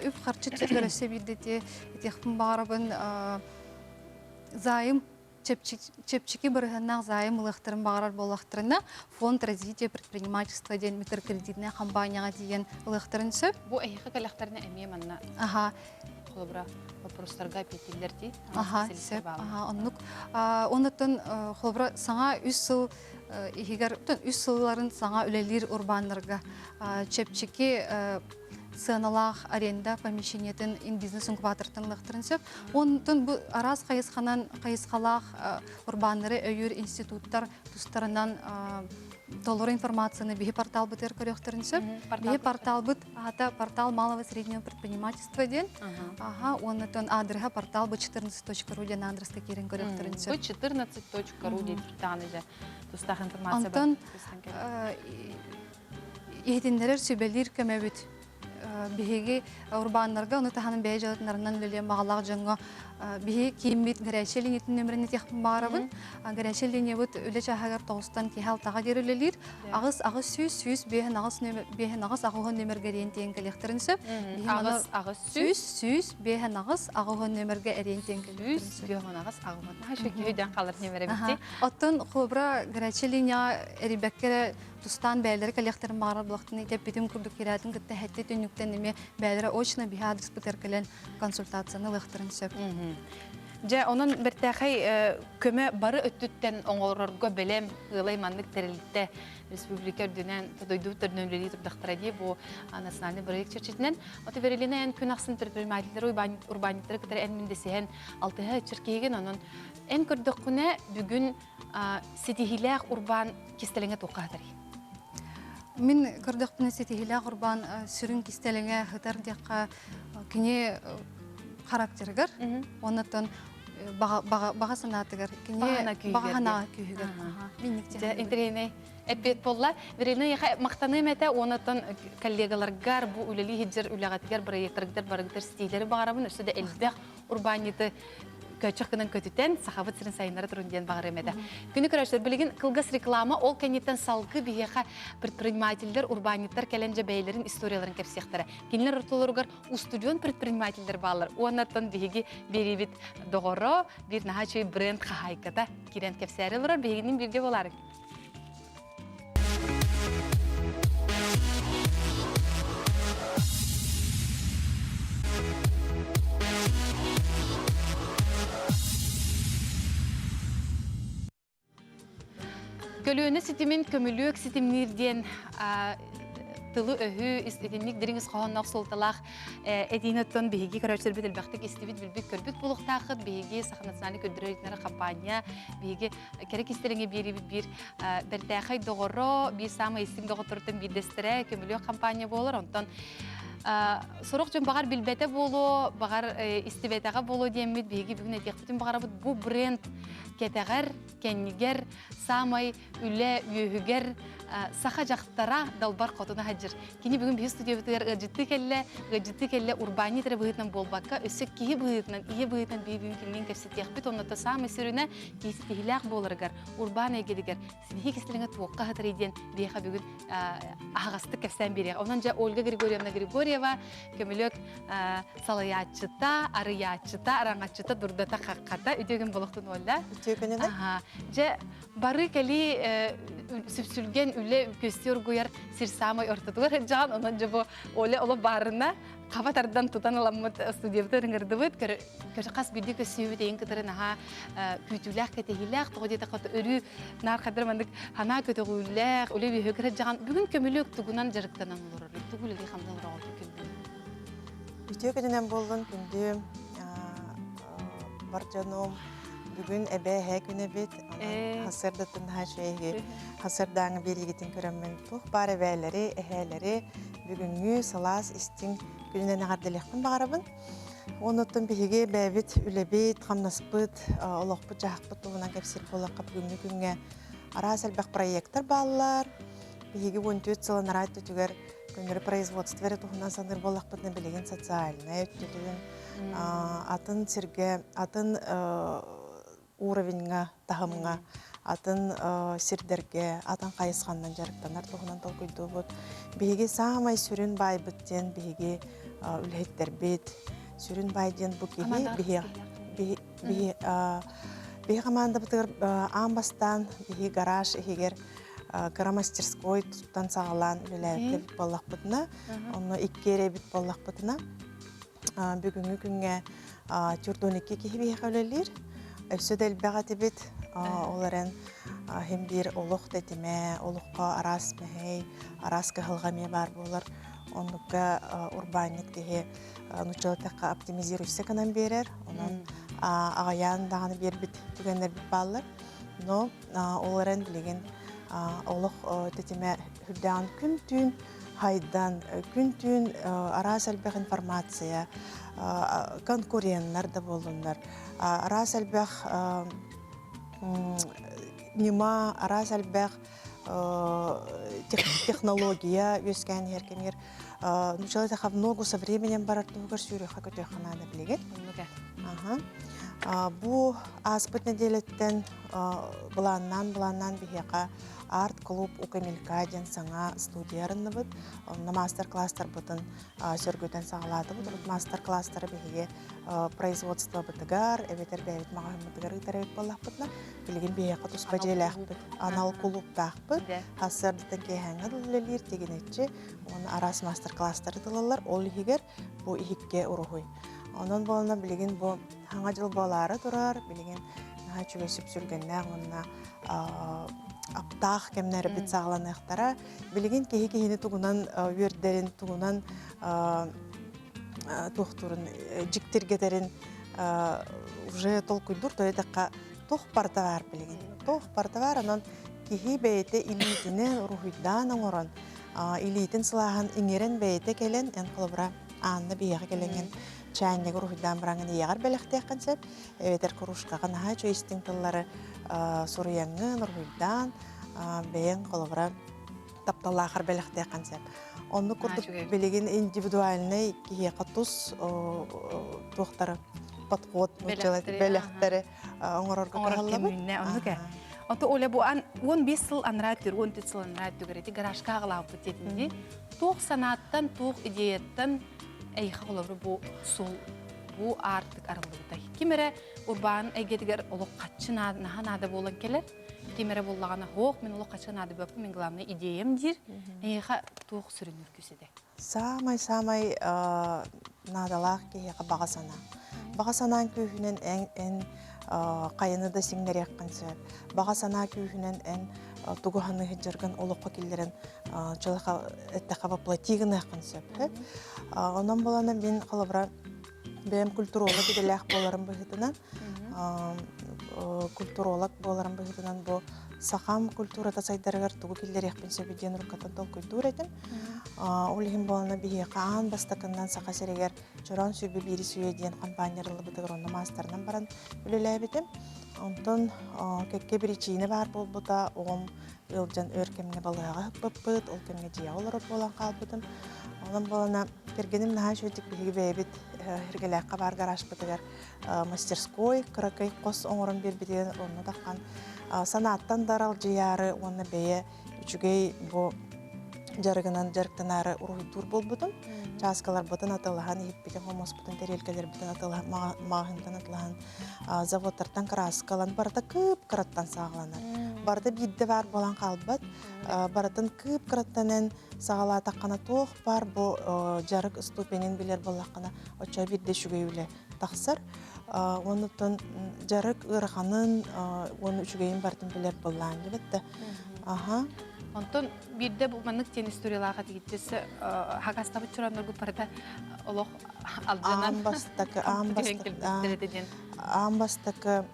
Speaker 4: үп харчы төкөрөсө бидете техпин барабын зайым чепчики бирһеннәк зайым лыктырын багарар болактырына фонд развития предпринимательства ден микрокредитная компанияга деген лыктырын сөп.
Speaker 1: Бу эйхе калактарына эме манна. Холбра вопростарга петиллер ди.
Speaker 4: Сөп. Оннук оннотон холбра саңа 3 сыл игер 3 сылларын саңа үлелир урбандарга чепчики сыналах аренда помещениятын бизнес инкубатортын лыктырын сөп. Онтон бу арас кайыскалах урбандары өйүр институттар тустарынан толор информацияны бихи портал бутер көрөктөрүн сөп. Бихи портал бут портал малого и среднего предпринимательства ден. Онтон адреса портал b14.ru ден адреска кирен көрөктөрүн сөп.
Speaker 1: b14.ru ден таныжа тустах информация бар.
Speaker 4: Онтон иһитиндерер сүбелир көмөбүт биһиги урбаннарга оны таханын бейжатынарынан үлелен багалак жаңго биһи кийимбит гәрәчелин итин нөмеріне техпин барабын. Гәрәчелин ебут үле чахагар тоғыстан кихал тага дер үлелир. Агыс сүз бехен агыс агыгын нөмерге ориентен келектерин сөп. Сүз бехен агыс агыгын нөмерге ориентен келектерин сөп.
Speaker 1: Бехен агыс агыгын. Хашы күйден калыр нөмере битти.
Speaker 4: Оттон хобра гәрәчелин я эрибеккере тустан бәйләре коллекторын барар булактын итеп битим курдук киратын кытта хәтте төнүктен неме бәйләре очно би адрес бутер консультацияны лыктырын сөп.
Speaker 1: Жа онун бертахай көмө бары өттүттен оңолорго белем ылай мандык терилте республика дүнен тодойду төрнөлери турдактара ди бу национальный проект чечетинен оты берилинен күн аксын предпринимательдер урбаниттер кытары эн миндесен алтыга чиркеген онун эн көрдөккүнө бүгүн сетихилах урбан кистелеңе токатыр.
Speaker 4: Мин көрдөккүнө сетихилах урбан сүрүн кистелеңе хытар дякка кине характергер, оннотон бага санатыгер, багана күйгер.
Speaker 1: Минникте интерене эппет болла, верене мактаны мете оннотон коллегаларгар бу үлели хиджер үлегатыгер проекттер барыгытыр стилери багарабын өсөдө элбек урбаниты көчөккөнөн көтүтен сахабыт сирин сайынары турундан багыр эмеде. Күнү көрөштөр билген кылгас реклама ол кенеттен салгы бияха предпринимательдер, урбаниттер келенже бейлерин историяларын кепсектери. Кинлер ортолоргар устудион предпринимательдер балар. Оннан биги берибит догоро бир нахачы бренд хахайката кирен кепсерилер бигинин бирге болар. Көлөне ситимин көмülük ситимнирден тылы өһү истединник диринис хооннок солталах эдинеттон биһиги көрөчтөр битилбектик истибит билбит көрбүт булуктаахыт биһиги Саха национальный көдүрөйтнары компания биһиги керек истелеңе бирибит бир бертээхай догоро бир самый истим доготуртун бидестере көмülük компания болор онтон Сорок жон багар билбете болу, багар истибетеге болу демит, биги бүгүн этекбитин багарабыт бу бренд кетегер, кеннигер, самай үле үйөгер саха жактара далбар котуна хаджыр. Кини бүгүн биз студиябытыр гыжытты келле урбанитре быытынан болбакка, өсөк кии быытынан, ие быытынан бүгүн килген кепсетекбит, онното самай сүрүнө киси тихилак болыргар, урбан эгедигер, сибиги кистелеңе туокка хатырыйден биха бүгүн агасты кепсен бере. Онан жа Ольга Григорьева көмülük салаячыта, арыячыта, араңачыта дурдата какката үтөгөн болуктун олла.
Speaker 5: Үтөгөнү да?
Speaker 1: Же бары кели сүпсүлген үле көстөр гуяр сирсамай ортотугар жан онан же бу оле оло барына кабатардан тутан аламмыт студиябыта ыңырдыбыт көшө кас бирди көсүбү дейин кытырын аха күтүлак кетехилак тогодета кат өрү нар кадыр мандык хана көтөгүллак үле бүйөгөр жан бүгүн көмülük тугунан жарыктанан олор тугулеги хамдан орол
Speaker 5: Үтөгөнүнөн болгон күндү баржаном бүгүн эбэ күнү бит хасырдатын хашеги хасырдаңы беригитин көрөммүн тух бар эбэлери эхелери бүгүнгү салас истин күнүнөн агарделекпин багарабын онуттун биһиги бэбит үлебит хамнаспыт олокпут жаакпыт тугунан кепсир болакка бүгүнгү күнгө арасалбак проекттер баалар биһиги 14 сылын арайт түгөр көмүрү производствері тугунан саныр болакпытын билеген социальный өттүлүн атын сирге атын уровеньга тахымга атын сирдерге атын кайыскандан жарыктанар тугунан толкуйдубут биһиги самай сүрүн байбыттен биһиги үлһеттербит сүрүн байден бу киһи биһи команда бытыр амбастан биһи гараж ихигер громастерской туттан сагалан үлеләйт боллакпытына онно иккере бит боллакпытына бүгүнгү күнгө тюрдоникке киһи биһи үлелер өсөдөл бегатибит оларын hem bir олох детиме олохка арас мехей арас кыхылгаме бар болар оннукка урбанит киһи нучалатакка оптимизируйса канан берер онон агаян даганы бербит түгеннер бит баллар но оларын билеген олох детиме хүрдән күн-түн хайдан күн-түн арас албак информация конкурентлар да болдулар арас албак нима арас албак технология өскән һәркемер нучалатакка много со временем барар тугар сүрөхә көтөханада билеген бу аспыт неделеттен буланнан бихека арт-клуб укамилкаден саңа студиярынныбыт, онна мастер-класстар бутын сөргөтен сағалады бұд. Мастер-класстары бихеге производство бытыгар, эветер бәйвет мағайын бытыгар үтәрәвет болақ бұтына, білген бихеға тұс бәжеләқ бұд, анал клубтақ бұд, асырдытын кейхәңі дұлылыр тегенетчі, оны арас мастер-класстары дылылар, ол егер бұ ихикке ұрғой. Onun boluna bilgin bu hangi yıl bolları durar, bilgin naha çügesip sürgenler onunla aptağ kemleri bit sağlanıqtara, bilgin kehi tuğunan verderin, tuğunan tuğturun, ciktirgederin уже толкуйдур, то это тух партавар bilgin. Тух партавар, onun kehi beyte ilitine ruhuydan oran, ilitin silahın ingeren beyte gelen en kılbıra anna biyağı gelingen. Чайник рухидан браңын ягар белехтек концепт, эветер кружкага наха чөйстин тыллары сурыяңын рухидан бейен колобра тапталахар белехтек концепт. Онны курдук билеген индивидуальный кие катус тухтары подход белехтери оңорорго каллабы.
Speaker 1: Ото оле бу 15 жыл анратыр, 14 жыл анратыр герети гаражга агылап кетинди. Тух санаттан, тух идеяттан эйха олору бу сол бу артык арылыгыта. Кимере урбан эгедигер олук качына наханада болан келер. Кимере боллагана хок мен олук качынады бөп мен главный идеям дир. Эйха тух сүрүнүр күседе.
Speaker 5: Самай надалак кега багасана. Багасанан күйүнөн эн кайыны да сиңдер якканча. Багасана күйүнөн эн тугу ханы хиджарган олоққа келдерен чалаха эттаха воплотигын ақын сөп. Онан болана мен қалабыра бәм культуролог иделях боларын быхытынан, культуролог боларын быхытынан бу сахам культурата сайдарыгар тугу келдер яқпен сөбеден рукатан тол культура этим. Олихин болана бихе қаан бастакынан саха серегер жоран сөбі бири сүйеден компаниялы бытыгыр онна мастернан баран үлеләй бетим. Онтон кекке причина бар болбута, оғым ылжан өркемне балыға хықпыппыт, ол кемге жия оларып болан қалбытым. Онан болана кергенім наға шөйтік бігі бәйбіт хергеләққа бар гараж бытыгар мастерской, кыракай қос оңырын бербеден оны таққан санаттан дарал жияры, оны бәйе үчігей бұ жарығынан жарықтан ары ұрғытур болбутым. Часкалар бұтын атылыған, еппеден хомос бұтын терелкелер бұтын атылыған, мағындан атылыған заводтардан краскалан барда көп қыраттан сағыланар. Барда бидді бар болан қалбат, баратын көп қыраттанын сағала таққана тоқ бар, бұл жарық ступенен білер болаққана оча бидді шүгейлі тақсыр. Онытын жарық ұрғанын, оны шүгейін бардың білер болан дебетті.
Speaker 1: Онтон бирде бу маннык тен историяларга тигитсе хагастабы чураныргы парда олох алдынан
Speaker 5: амбастакы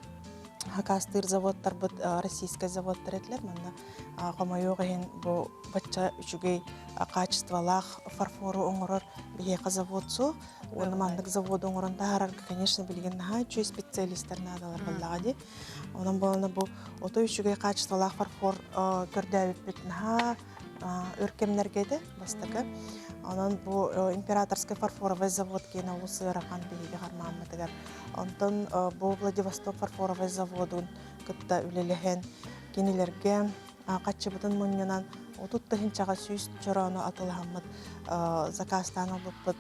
Speaker 5: хакастыр заводтар бут российский заводтар этлер манна гомайогын бу бачча үчүгей качестволах фарфору оңорор бие заводсу оны мандык завод оңорон таарар конечно билген чүй специалисттер надалар баллагади онун болона бу ото үчүгей качестволах фарфор көрдөбүт битна өркемнергеде бастакы онон бу императорский фарфоровый завод кена улусы ракан биги гармамытыгар онтон бу Владивосток фарфоровый заводун кытта үлелеген кенелерге качыбытын муньянан отутта хинчага сүйс чорону атылхаммыт заказтан алыппыт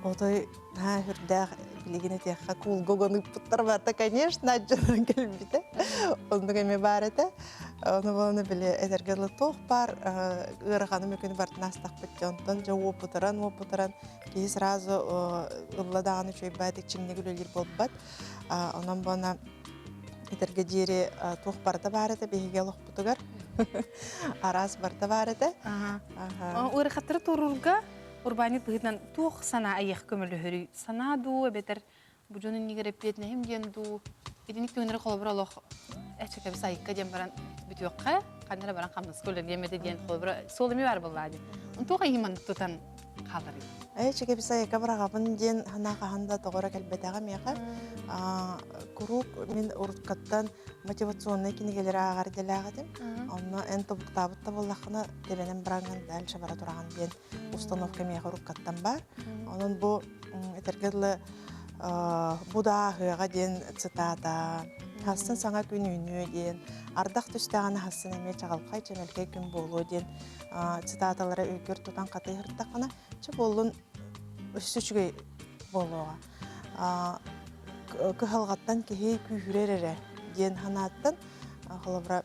Speaker 5: отой хүрдэх билигине теха кул гогонуппуттар барта конечно аджаран келбите онду кеме бар эте оны болону биле эдергелы тох бар ыраханы мүкүн бартын астакпыт онтон жа опутаран кии сразу ылладаганы чөй байтык чиңнегүлөлер болбат онон бона этерге жери тох барда бар эте бехиге лохпутугар арас барда бар эте
Speaker 1: ырахаттыры турурга урбанит быгытнан туох сана аяқ көмөлі хүрі. Сана ду, әбетер бұжонын негер әппетіне хем ден ду. Едінік төнері қолыбыра лоқ әчікі біз айыққа ден баран бүті өққа, қандыра баран қамныз көлі демеді ден қолыбыра солымы бар болады. Он туға еман тұтан қалыр.
Speaker 5: Әчікі біз айыққа барағабын ден хана қағанда тоғыра кәлбетаға меға. Күрук мен ұрытқаттан мотивационный кенегелері ағар делағадым. Онна ән тобықтабытта болақына тебенен біраңын дәлші бара тұраған ден установка меға ұрытқаттан бар. Onun bu etергedli budağıға ден цитата, хасын саңа күнүнү ден, ардақ түстәғаны хасын әме чағалқай чәмелге күн болу ден цитаталары өйгер тұтан қаты ғырттақына, чы болуын үсі болуға. Күхалғаттан кехей күйірерері ден ханаттан, қолыбыра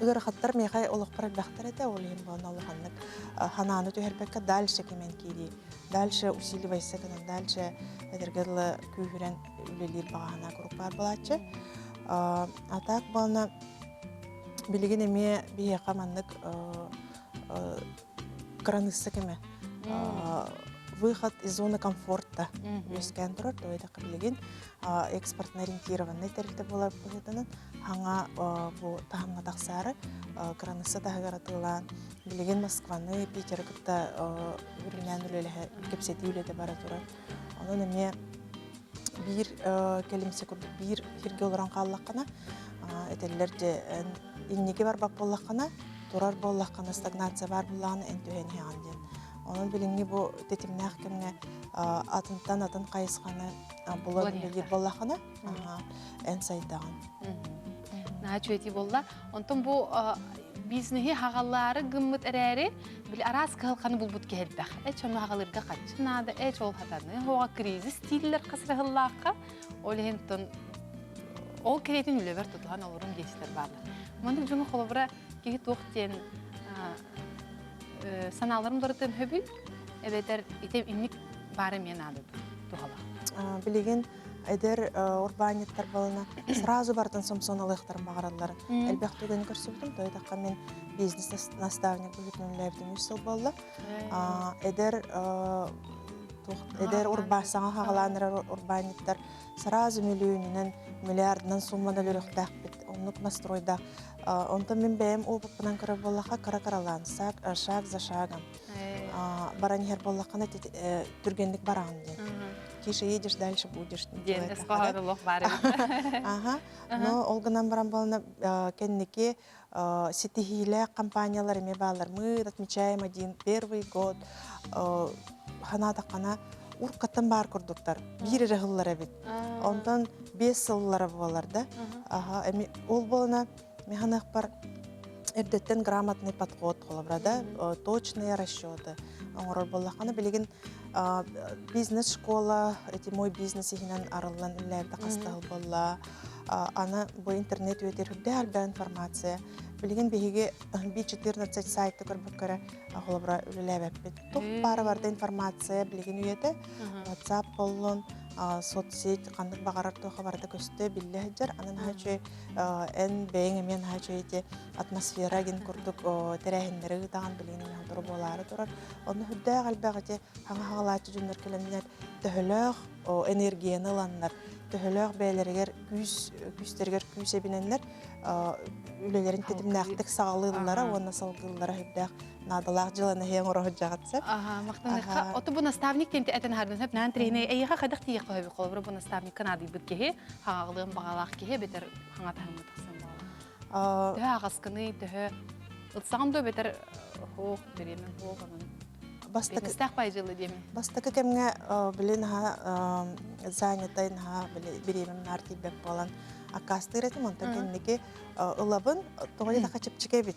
Speaker 5: Игорь хаттар мехай олоқпар бахтар это олим бана олханнык ханааны төһәрбәккә дальше кемен киди дальше усиливайся гына дальше эдергәле күһүрән үлелер багана группар балачы атак бана билеген эме бие каманнык кранысы кеме выход из зоны комфорта өскән турар тойда билеген экспортно ориентированный тәртип булар быһытынан хаңа бу тахамга таксары кранысы тагыратылан билеген Москваны Питергытта үрүнән үлеле кепсети үлете бара турар анан эме бир келимсе күрдүк бир хирге олоран каллаккана этелерде иннеге бар бак боллаккана турар боллаккана стагнация бар булланы энтөһени анден onun bilingi bu tetimnaq kimne atıntan atın qayısqanı bulan bilir bollaqana en saydan.
Speaker 1: Na çöyti bolla. Ondan bu biznehi hağalları gımmıt ereri bil aras qalqanı bulbut gelbaq. Eç onu hağalırga qaçınada eç ol hatanı. Hoğa krizis stiller qasrahıllaqa. Olhenton ol kreatin ülever tutulan olurum geçler barlar. Monda jonu xolobra ki toqten sanalarım doğrudan höbül, ebeter item inlik barı men adı tuğala.
Speaker 5: Bilegen эдер урбаниттар болына сразу бартын сомсоналыктарын багаралар. Элбек түгөн көрсөтүм, тойдакка мен бизнес наставник бүгүтүн лебдин 3 жыл болду. Эдер урбасаңа хагаланыр урбаниттар сразу миллионнан миллиардынан суммада лөрөктак бит. Оннук настройда. Онтон мен бэм опытынан көрө боллаха кара-каралан, шаг за шагом. Бараньер боллакана түргенлик бараган ден. Тише едешь, дальше будешь.
Speaker 1: Ден эскоһорулук бар.
Speaker 5: Ага. Но олганан баран болна кенники сетихиле компаниялар эме балар. Мы отмечаем первый год. Ханатакана уркаттан бар курдуктар. Бир рыгыллар бит. Онтон 5 жыллары болар да. Ага, эми ол болна механах бар эрдеттен грамотный подход колобрада, точные расчеты. Оңорор боллакана билеген бизнес-школа, мой бизнес ихинен арылан үлләрдә кастал болла. Ана бу интернет өтер дәл информация. Билеген беге 14 сайты көрбөккөрө колобра үлләбәп бит. Топ барда информация билеген үете. WhatsApp боллон, соцсеть кандык багарар то хабарда көстө билләҗәр. Анын хачы эн бәйин мен хачы атмосфера ген курдук терәһеннәре тагын билеген туры болары турар. Оны хүддә галбагыте хаңа-хагалачы жүннәр келемнәр төһөлөг энергияны ланнар. Төһөлөг бәйләргә күстергер күсебиненнәр үлеләрен тетимнәхтек сагалыйлары, оны салгылары хүддә надалак жыланы һәм урах жагатса.
Speaker 1: Ага, мактаныкка. Ото бу наставник тенте этен хардын хеп нан трейне эйга кадак тие койбы колбур бу наставник канады бүткеһе, хагалыгын багалак кеһе бетер хаңа тахымы тахсан бала. Тә агаскыны тә ытсагымда бетер хо беремен хо ганын.
Speaker 5: Бастык
Speaker 1: Стах пайжылы деме.
Speaker 5: бастык кемгә билен ха занятайын ха беремен артибек балан. Акастырет монтан кеннеке ылабын тоғыда качып чике бит.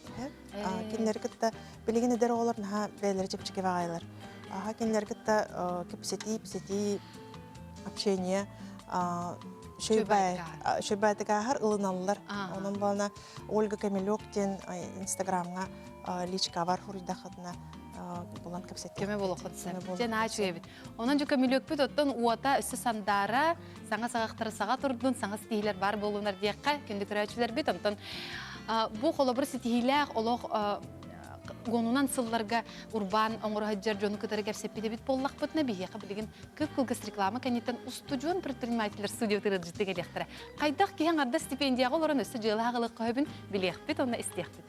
Speaker 5: Кеннер китте билеген дер олар ха бәйләр чип чике багайлар. Кеннер китте кепсети общение шөйбәтәгә һәр ылыналар. Onun бана Ольга Камилёктен Инстаграмга личка бар хурда хатна булан кепсети.
Speaker 1: Кеме боло хатса. Жен ачы бит. Онан жука милөк бит оттон уата үсі сандара саңа сагактыр сага турдун саңа стилер бар болунар диякка кенде көрәчләр бит онтон бу холобыр стилер олог гонунан сылларга урбан оңор хаҗар жон кытары кепсеппиде бит боллак бутна бияка билеген кылгыс реклама канеттен устудион предпринимательлер студия тырыжыты келектер. Кайдак киһәң анда стипендияга олорон өсө жылагылык көбүн билек бит онда истек бит.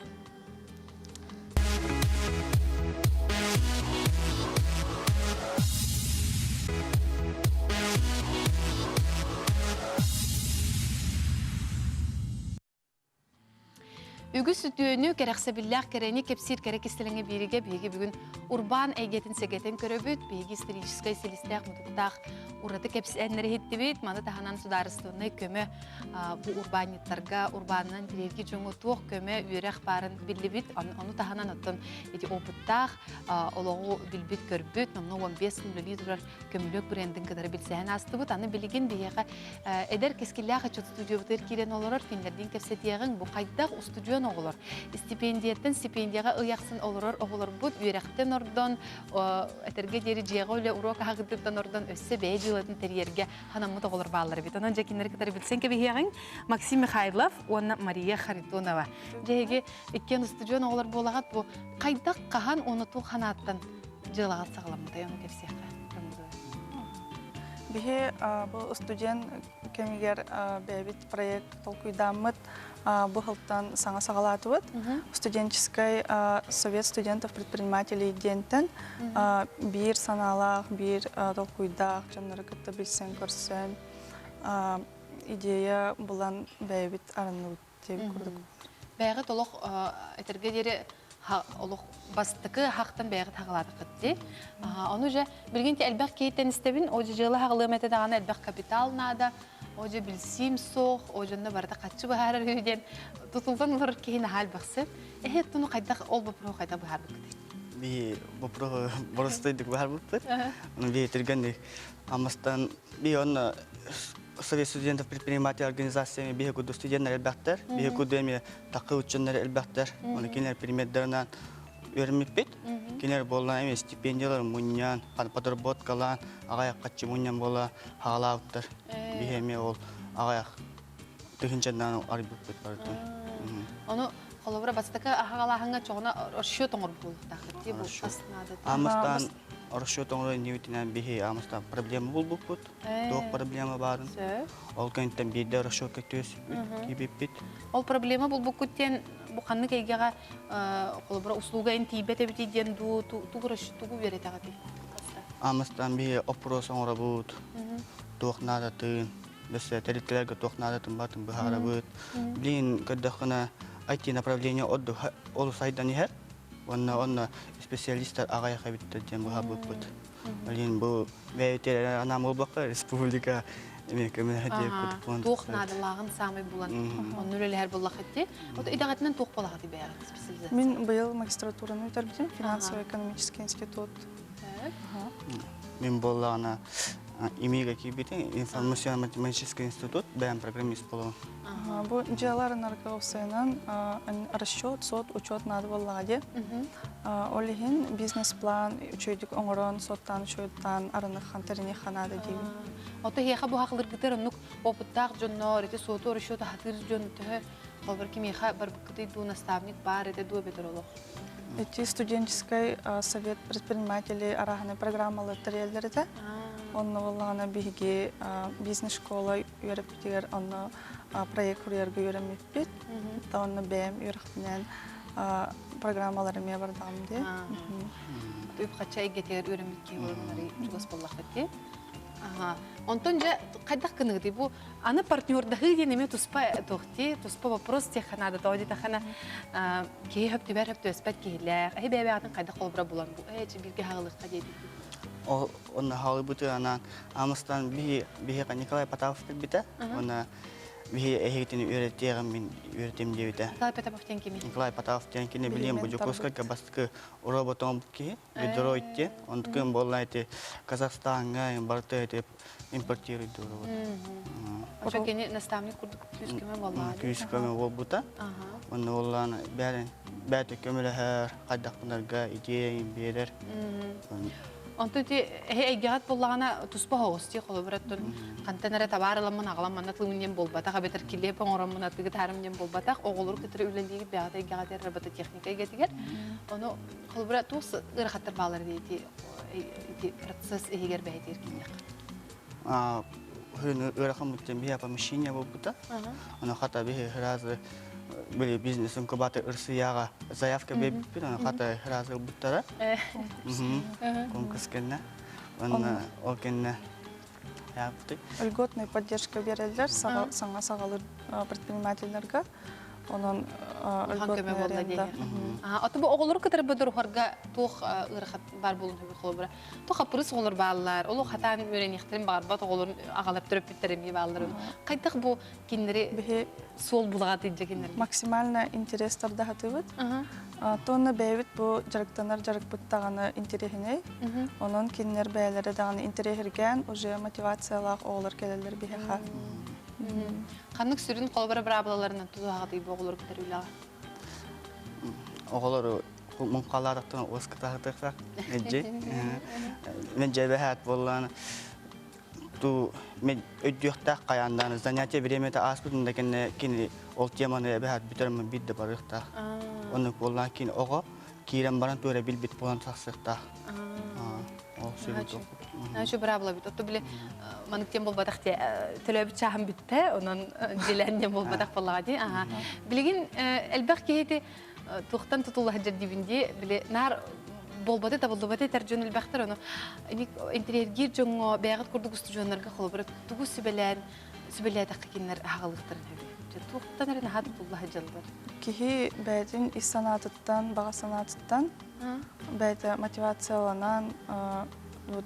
Speaker 1: Үгүс сүтүөнү керексебиллах керени кепсир керекистелеңе бириге биги бүгүн урбан эйгетин сегетен көрөбүт биги исторический селистак мутуктак ураты кепсеннери хиттибит маны таханан сударыстыны көмө бу урбаниттарга урбаннан бирерги жоңу туох көмө үйрөх барын билибит аны таханан оттон эти опыттак ологу билбит көрбүт 15 миллилитр көмөлөк брендин кадары билсен астыбыт аны билеген бияга эдер кескиллах студия бутер кирен олорор киндердин кепсетиягын бу кайдак студия оголор. Стипендияттан стипендияга ыяксын олорор оголор бут үйрәктен ордон этерге дери жегөле урок хагыттан ордон өссө бей жылатын терьерге ханаммыт оголор баалар бит. Анан жакиннер китер билсен кебегин Максим Михайлов, онна Мария Харитонова. Жеге иккен студион оголор болагат бу кайдак кахан онуту ханаттан жылагат сагламда яны кепсеха.
Speaker 6: Бихе бу студент кемигер бебит проект толкуйдамыт бу хылтан саңа сагалатыбыт студенческий совет студентов-предпринимателей дентен бир саналах, бир толкуйдах, жаннары кытта билсен көрсен идея булан бебит арынны деп көрдүк.
Speaker 1: Бәйгы толок этерге дере олох бастыкы хактан бәйгы тагалады кытты. Аны же билгенте элбак кейтен истебин, о жылы хагылы методаганы элбак капитал нада, о же билсим сох, о жонда барда качы бахар үйден тутулдан улар кейин хал баксы. Туну кайдак ол бопро кайда бахар быкты.
Speaker 7: Би бопро боростойдук бахар быкты. Би тергенди амастан би он Совет студентов-предпринимателей организациями бихекуду студенттер элбактар, бихекуду эми такы ученнер элбактар, оны кинер примердеринен өрмүппит, кинер болна эми стипендиялар муньян, подработкалар, агай качы муньян бола хагалаптар. бихеме ол ағаяқ тыгынчандан арбып бит бардым.
Speaker 1: Оны холобра бастыка ахагалаханга чогона оршо тоңор булдак ди бу аснада.
Speaker 7: Амыстан расчет оңрой невитинен бихи амыстан проблема булбуппут. Тох проблема барын. Ол кенттен бирде расчет көтөс кибиппит.
Speaker 1: Ол проблема бул букуттен бу ханны кайгага холобра услуга интибете битиден ду тугураш тугу беретага ди.
Speaker 7: Амыстан бихи опрос оңра бут. Тох надо тын. Бесе территориальга тох надо тын батын бахара бут. Блин, кадахна IT направление отдых ол сайдан ихер. Онна специалисттар агай хабитте дем бахабыппыт. Блин, бу вейтер ана мулбакка республика эмекеме хадип кутпон.
Speaker 1: Тох надо лагын самый булан. Оннур эле һәр буллак итти. Вот идагатынан тох булагы ди бәгә специализация.
Speaker 6: Мен быйыл магистратураны битирдим, финансово-экономический институт.
Speaker 7: Мен боллана имига кибитин информационно-математический институт, бәм программист болом.
Speaker 6: Бу жаларын аркалысынан расчет, сот, учет надо боллади. Олихин бизнес-план, учетик оңорон, соттан, учеттан, арыныхан, теренехан надо дейби.
Speaker 1: Ота хеха бу хакылыр гытыр онук опыттак жоннор, эти соту расчет хатыр жонтө. Холбар кимеха бар букты ду наставник бар, это ду бетеролог.
Speaker 6: Эти студенческий совет предпринимателей араханы программалы терелерде. Онны боллагана биги бизнес-школа үйрөптүгөр, онны проект курьерге үйрөнмөппүт. Та онны бэм үйрөктүнөн программалары ме бардамды.
Speaker 1: Туйп качай гетер үйрөнмөккө болонары жугас боллак бетти. Онтон же кайдак кыныгды бу аны партнердагы денеме туспа тохти, туспа вопрос теханада тоди тахана ки хөптү бер хөптү эспет килер. Ай бебеатын кайдак колбра булан бу. Эчи бирге хагылыкка дейди.
Speaker 7: Онна Халибуты анан Амыстан бихи Николай Потапов бита. Онна бихи эхитин үйрөтөгөн мен үйрөтөм дейбите.
Speaker 1: Николай Потапов тенкими.
Speaker 7: Николай Потапов тенкини билем бу Жокоска кабастыкы роботом ки видроитте. Онтукун боллайты Казахстанга барты деп импортирует робот.
Speaker 1: Ошо кени наставник курдук күскөмө боллар.
Speaker 7: Күскөмө болбута. Онна болланы бәте көмөлөр кайдакынарга идея берер.
Speaker 1: Онто ти эйгат боллагана туспа хости холобраттын кантенере табарыламын агаламын атлымын болбата хабетер киле поңоромун атыгы тарымын болбата оголур кетире үлелиги бягата эйгат робота техника гетигер ону холобраттус ырхаттар балар дейти процесс эйгер байтер кинек
Speaker 7: хөн ырахам муттен бия помещение болбута аны хата бе разы были бизнесом кабаты ырсыяга заявка беппин аны хата разы буттара конкурс кенне аны окенне япты
Speaker 6: Льготная поддержка берелер саңа сагалыр предпринимательлерге. Онон льготная аренда.
Speaker 1: Аты бу оголор кетер бөдөр хорга тох ырахат бар болун хөбү холобра. Тох апрыс олор баалар. Олу хатан өрөнихтерин бар бат оголор агалап төрөп биттереми баалар. Кайдак бу киндери сол булага тинже киндер.
Speaker 6: Максимально интерестерде хатыбыт. Тонны бэбит бу жарыктанар жарыкпыттаганы интересине. Онон киндер бээлери даганы интересерген уже мотивациялак оголор келелер бихеха.
Speaker 1: Канык сүрүн колбара брабаларынан тузага дейби оголор кетер үлага.
Speaker 7: Оголор мункалараттан оскатартак эже. Мен жебехат болланы ту мен өддүктак каяндан занятие времяда аспытында кини ол теманы бехат битермен бидде барыкта. Оны боллан кин ого кирен баран төре билбит болан саксыкта. Ол сөйлөп.
Speaker 1: Нашу брабла бит. Отто биле маныктен болбадак те төлөп чахым битте, онон желенден болбадак боллагы. Билеген элбек кейти тухтан тутулла хаджар дибинде биле нар болбады да болбады таржун элбектер оны интерьергир жоңго бягат курдук студиондарга холбор тугу сүбелер таккинер хагалыктыр. Тухтан эрен хат тутулла хаджалдар.
Speaker 6: Кихи бәйтин ис санатыттан, бага санатыттан бәйті мотивацияланан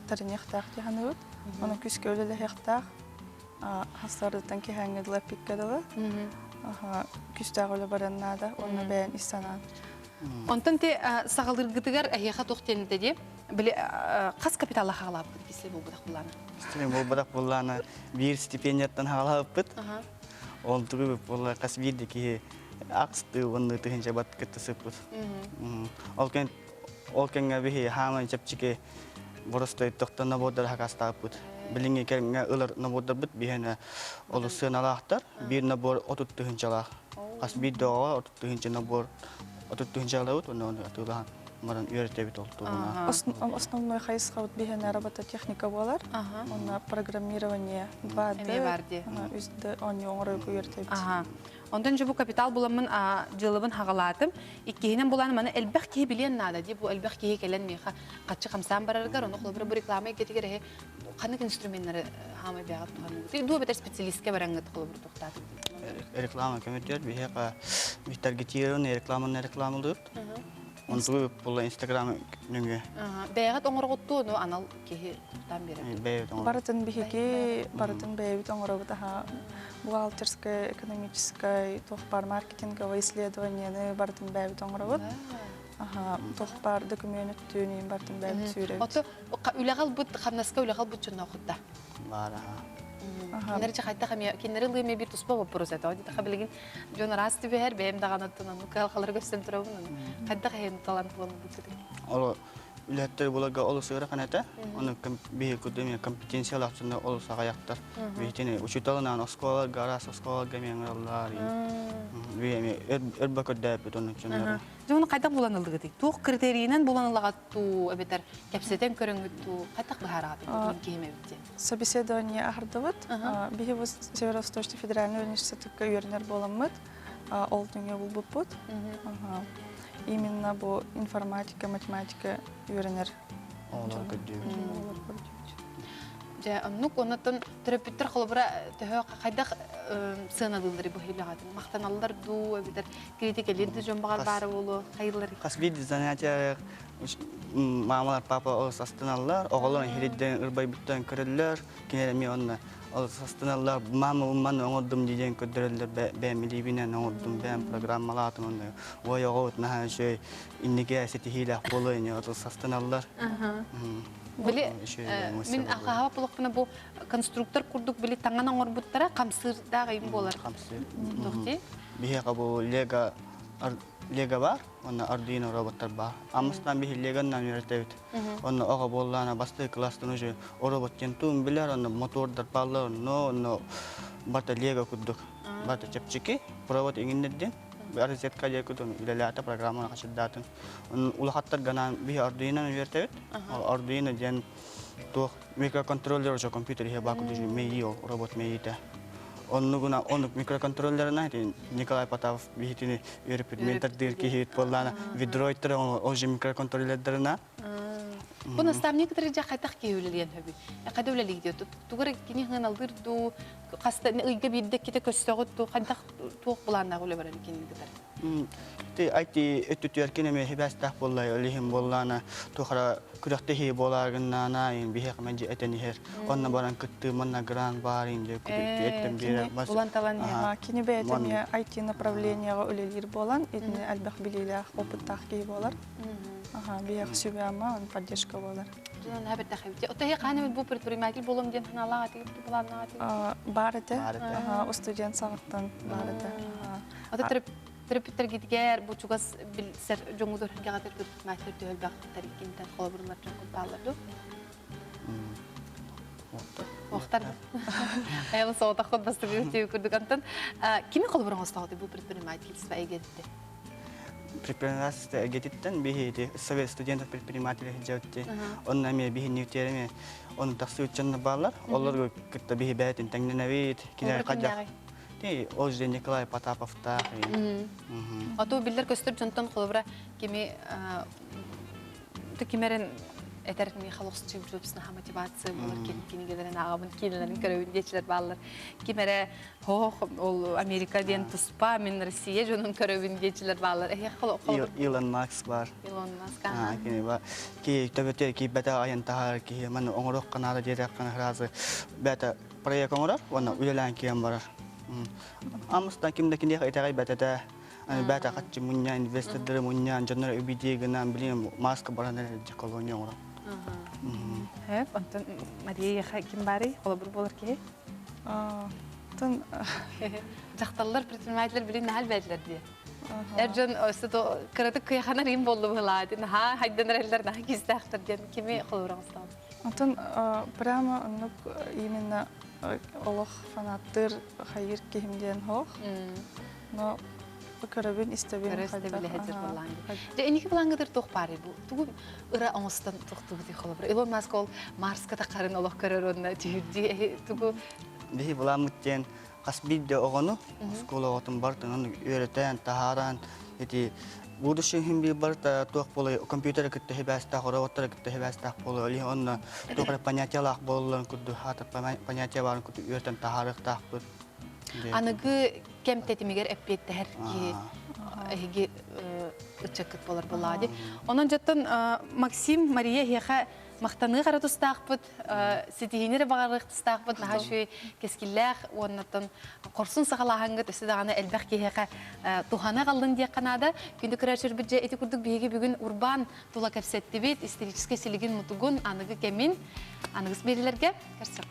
Speaker 6: таринех тахти ханыбыт. Оны күскө өлеле хектах хастардыттан кихәңгедле пиккедылы. Күстәг өле бараннада, оны бәйін ис санат.
Speaker 1: Онтан те сагалыргытыгар әйеха тоқтенді де, біле қас капиталы хағалап бұд, кесіле болбадақ бұланы?
Speaker 7: Кесіле болбадақ бұланы бір стипендияттан хағалап бұд. Ол тұғы бұлы қас бірді ке ақсты оны тұхынша бат кетті сып бұд. Ол кенге бі хаман чапчыке Боростой тоқтан набодар хакастап бут. Билинге керңе ылар набодар бут бихене олусын алахтар. Bir nabor 30 tühünçala. Kas bir doğa 30 tühünçe nabor 30 tühünçala but onu atılan. Маран үйрәтәбит олтугуна.
Speaker 6: Основной хайсқа вот бихене робототехника болар. Он программирование 2D. Үзді он оңыры үйрәтәбит.
Speaker 1: Ondan önce bu kapital bulamın cılыбын hağaladım. İkihinen bulanı bana elbək ki bilen nada diye bu elbək ki gelen mi kaçı kamsan barargar onu xulubra bu reklamaya getigere kanık instrumentleri hamay biagat tuhanı. Duwa beter spesialistke barangat xulubra toxtatı.
Speaker 7: Reklama kömütür bir heka bir targetiron reklamını Onu bu Instagram nünge.
Speaker 1: Beygat oңорготту onu anal ki tutan beri.
Speaker 6: Барытын бихеге, барытын бейбит оңыры таха бухгалтерское, экономическое, тохпар маркетинговое исследование, барытын бейбит оңыры. Тохпар документ түйінен барытын бейбит сүйребит.
Speaker 1: Ото үләгал бут, хамнаска үләгал бут жонна оқытта.
Speaker 7: Бар.
Speaker 1: Кинерче кайта хамя, кинер ылгыме бир туспа вопрос это. Оди таха билген жон раз тибе хер бем даганаттан, калкалар көстөн турабын. Кайта хем талант болуп бутты.
Speaker 7: Ол үләттер буларга олысыра каната. Оны бие күдөме компетенциялар чында олысага яктар. Битене учуталынан оскола, гарас оскола гемеңлар. Биеме эрбакы дәп оны чында.
Speaker 1: Жон кайта буланылды гыдык. Тук критерийинен буланылга ту эбетер кепсетен көрөңүттү. Кайта бахарат кемебитте.
Speaker 6: Собеседование ахырдыбыт. Бихи бу Северо-Восточный федеральный университетке үйренер боламыт. Ол түңе булбут. Именно bu информатика, математика үйренер.
Speaker 7: Олар көдү.
Speaker 1: Ja annuk onatan terapeuter xolbra teh qayda sınadılları bu hilagатын. Maqtanallar du ebider kritikelerde jombagar bari bolu hayırlar.
Speaker 7: Kasbi занятия мамалар папа олыс астаналар, оғалар херидден ырбай биттен көрелер, кинереми онна олыс астаналар мама умман оңоддум дейден көдөрелер бәм илибинен оңоддум бәм программалатын онна. Ой оғот нахан шөй иннеге сетихилах болойны олыс астаналар.
Speaker 1: Били мен ахава булыкны бу конструктор курдук били таңан оңорбуттара камсырда гайым болар.
Speaker 7: Камсыр.
Speaker 1: Тохти.
Speaker 7: Бие кабу Лего бар, оны Arduino роботтар бар. Амыстан бие Легоннан үйрәтәбит. Оны ага боллана басты класстан уже робот кентум билер, оны мотордар баллар, но бата Лего курдук. Бата чепчики, провод иңиннедден. Розетка жекутун илелята программаны кашыдатын. Улахаттар гана бие Arduino үйрәтәбит. Arduino ден то микроконтроллер же компьютер хе баку дижи мейо робот мейите. Оннугуна онук микроконтроллер найти Николай Потапов бихитини үйрәпментер дирки хит боллана видройтер оже микроконтроллердерна.
Speaker 1: Бу наставник дәрәҗә кайтак кеүлелгән хөби. Кайда үлелек диyor. Тугры кини гын алдыр ду каста ыйга бидде ките көстөгөт ду кайда тук буланда гөле бар кини дидер.
Speaker 7: Ти айти өттүтөр кинеме хебастак боллай олихим боллана тухара күрәкте хи болагыннана ин бихе каменҗи этенихер. Онна баран кытты манна гран бар инде күтүктө эттем бире бас.
Speaker 6: Буланталан кини бетеме IT направлениега үлелер болан, эдне албах билелер опыттак ки болар. Бия хсүбәма он поддержка болар.
Speaker 1: Жон хәбәр тәхәбите. Отая каны бу предприниматель булам дигән ханалага тип буланага.
Speaker 6: Барыты. Студент сагыттан барыты.
Speaker 1: Ата терапевтер гидгәр бу чугас билсер жоңгудор гагатыр мәктәп төһәл бактар икентән колобурлар җан култаллар. Вақтар. Аял соғыта ход басты бүйттеу күрдік антын. Кеме қолыбырың остағыды бұл предпринимательство әйгетті?
Speaker 7: Предпринимательство әйгеттен бейді Совет студентов предпринимателей жәутте. Оның әме бейі неутереме, оның тақсы өтчанны балар. Олар күтті бейі бәйтін тәңнен әвейд. Ол жерде Николай Потапов та.
Speaker 1: Ато білдер көстір жонтан қолыбыра кеме кемерін Этерми халықсы чүбжөпсүнө мотивация болар кенигелерин агамын кинелерин көрөбүндечилер баллар. Кимере ол Америка ден туспа мен Россия жонун көрөбүндечилер баллар.
Speaker 7: Илон Маск бар.
Speaker 1: Илон Маск.
Speaker 7: Кини ба ки төбөтө ки бета айын тахар ки мен оңорок канада дереккан разы бета проект оңорор, оны үлелен киен бар. Амыстан кимде кине айтагай бетата бета катчы мунья инвесторлар мунья жонор үбидегенен билем Маск барандар колония оңорор.
Speaker 1: Hep, antan Maria kim bari, kolabor bolar ki?
Speaker 6: Tun
Speaker 1: Jaqtallar предпринимательler bilen nahal berdiler diye. Эржен осто кыраты кыяханар им болду булады. Ха хайдан релдер да кистахтар ден кими холураңстан.
Speaker 6: Антон прямо именно олох фанаттыр хайыр кемден хох. Но көрөбүн истебин
Speaker 1: Эники булаңгыдыр тох бары бу. Тугу ыра аңстан тохтугу ди холобра. Илон Маск ол Марска да карын олох көрөрөнө түйүрди. Тугу
Speaker 7: Бихи буламыттен қас видео оғыны, скола оғытын бар, оны өретен, тахаран, будущий химби бар, туақ болы компьютер күтті хебәстақ, роботтар күтті хебәстақ болы, олі оны туқыры понятиялақ болылын күтті, хаты понятия барын күтті өретен тахарықтақ бұд.
Speaker 1: Анығы кем тетимигер эппеттер ки эги ычакыт болар болады. Онан жаттан Максим Мария хеха мақтаны қаратыстақпыт, сетихинері бағарықтыстақпыт, наға шүй кескілләқ, оннаттан қорсын сақалағанғыт, өсі дағаны әлбәқ кейеға тухана қалдың дек қанада. Күнді күрәшір бүджі әті күрдік бейге бүгін урбан тула кәпсетті бет, истерическе селеген мұтығын анығы кәмін, анығыз берілерге.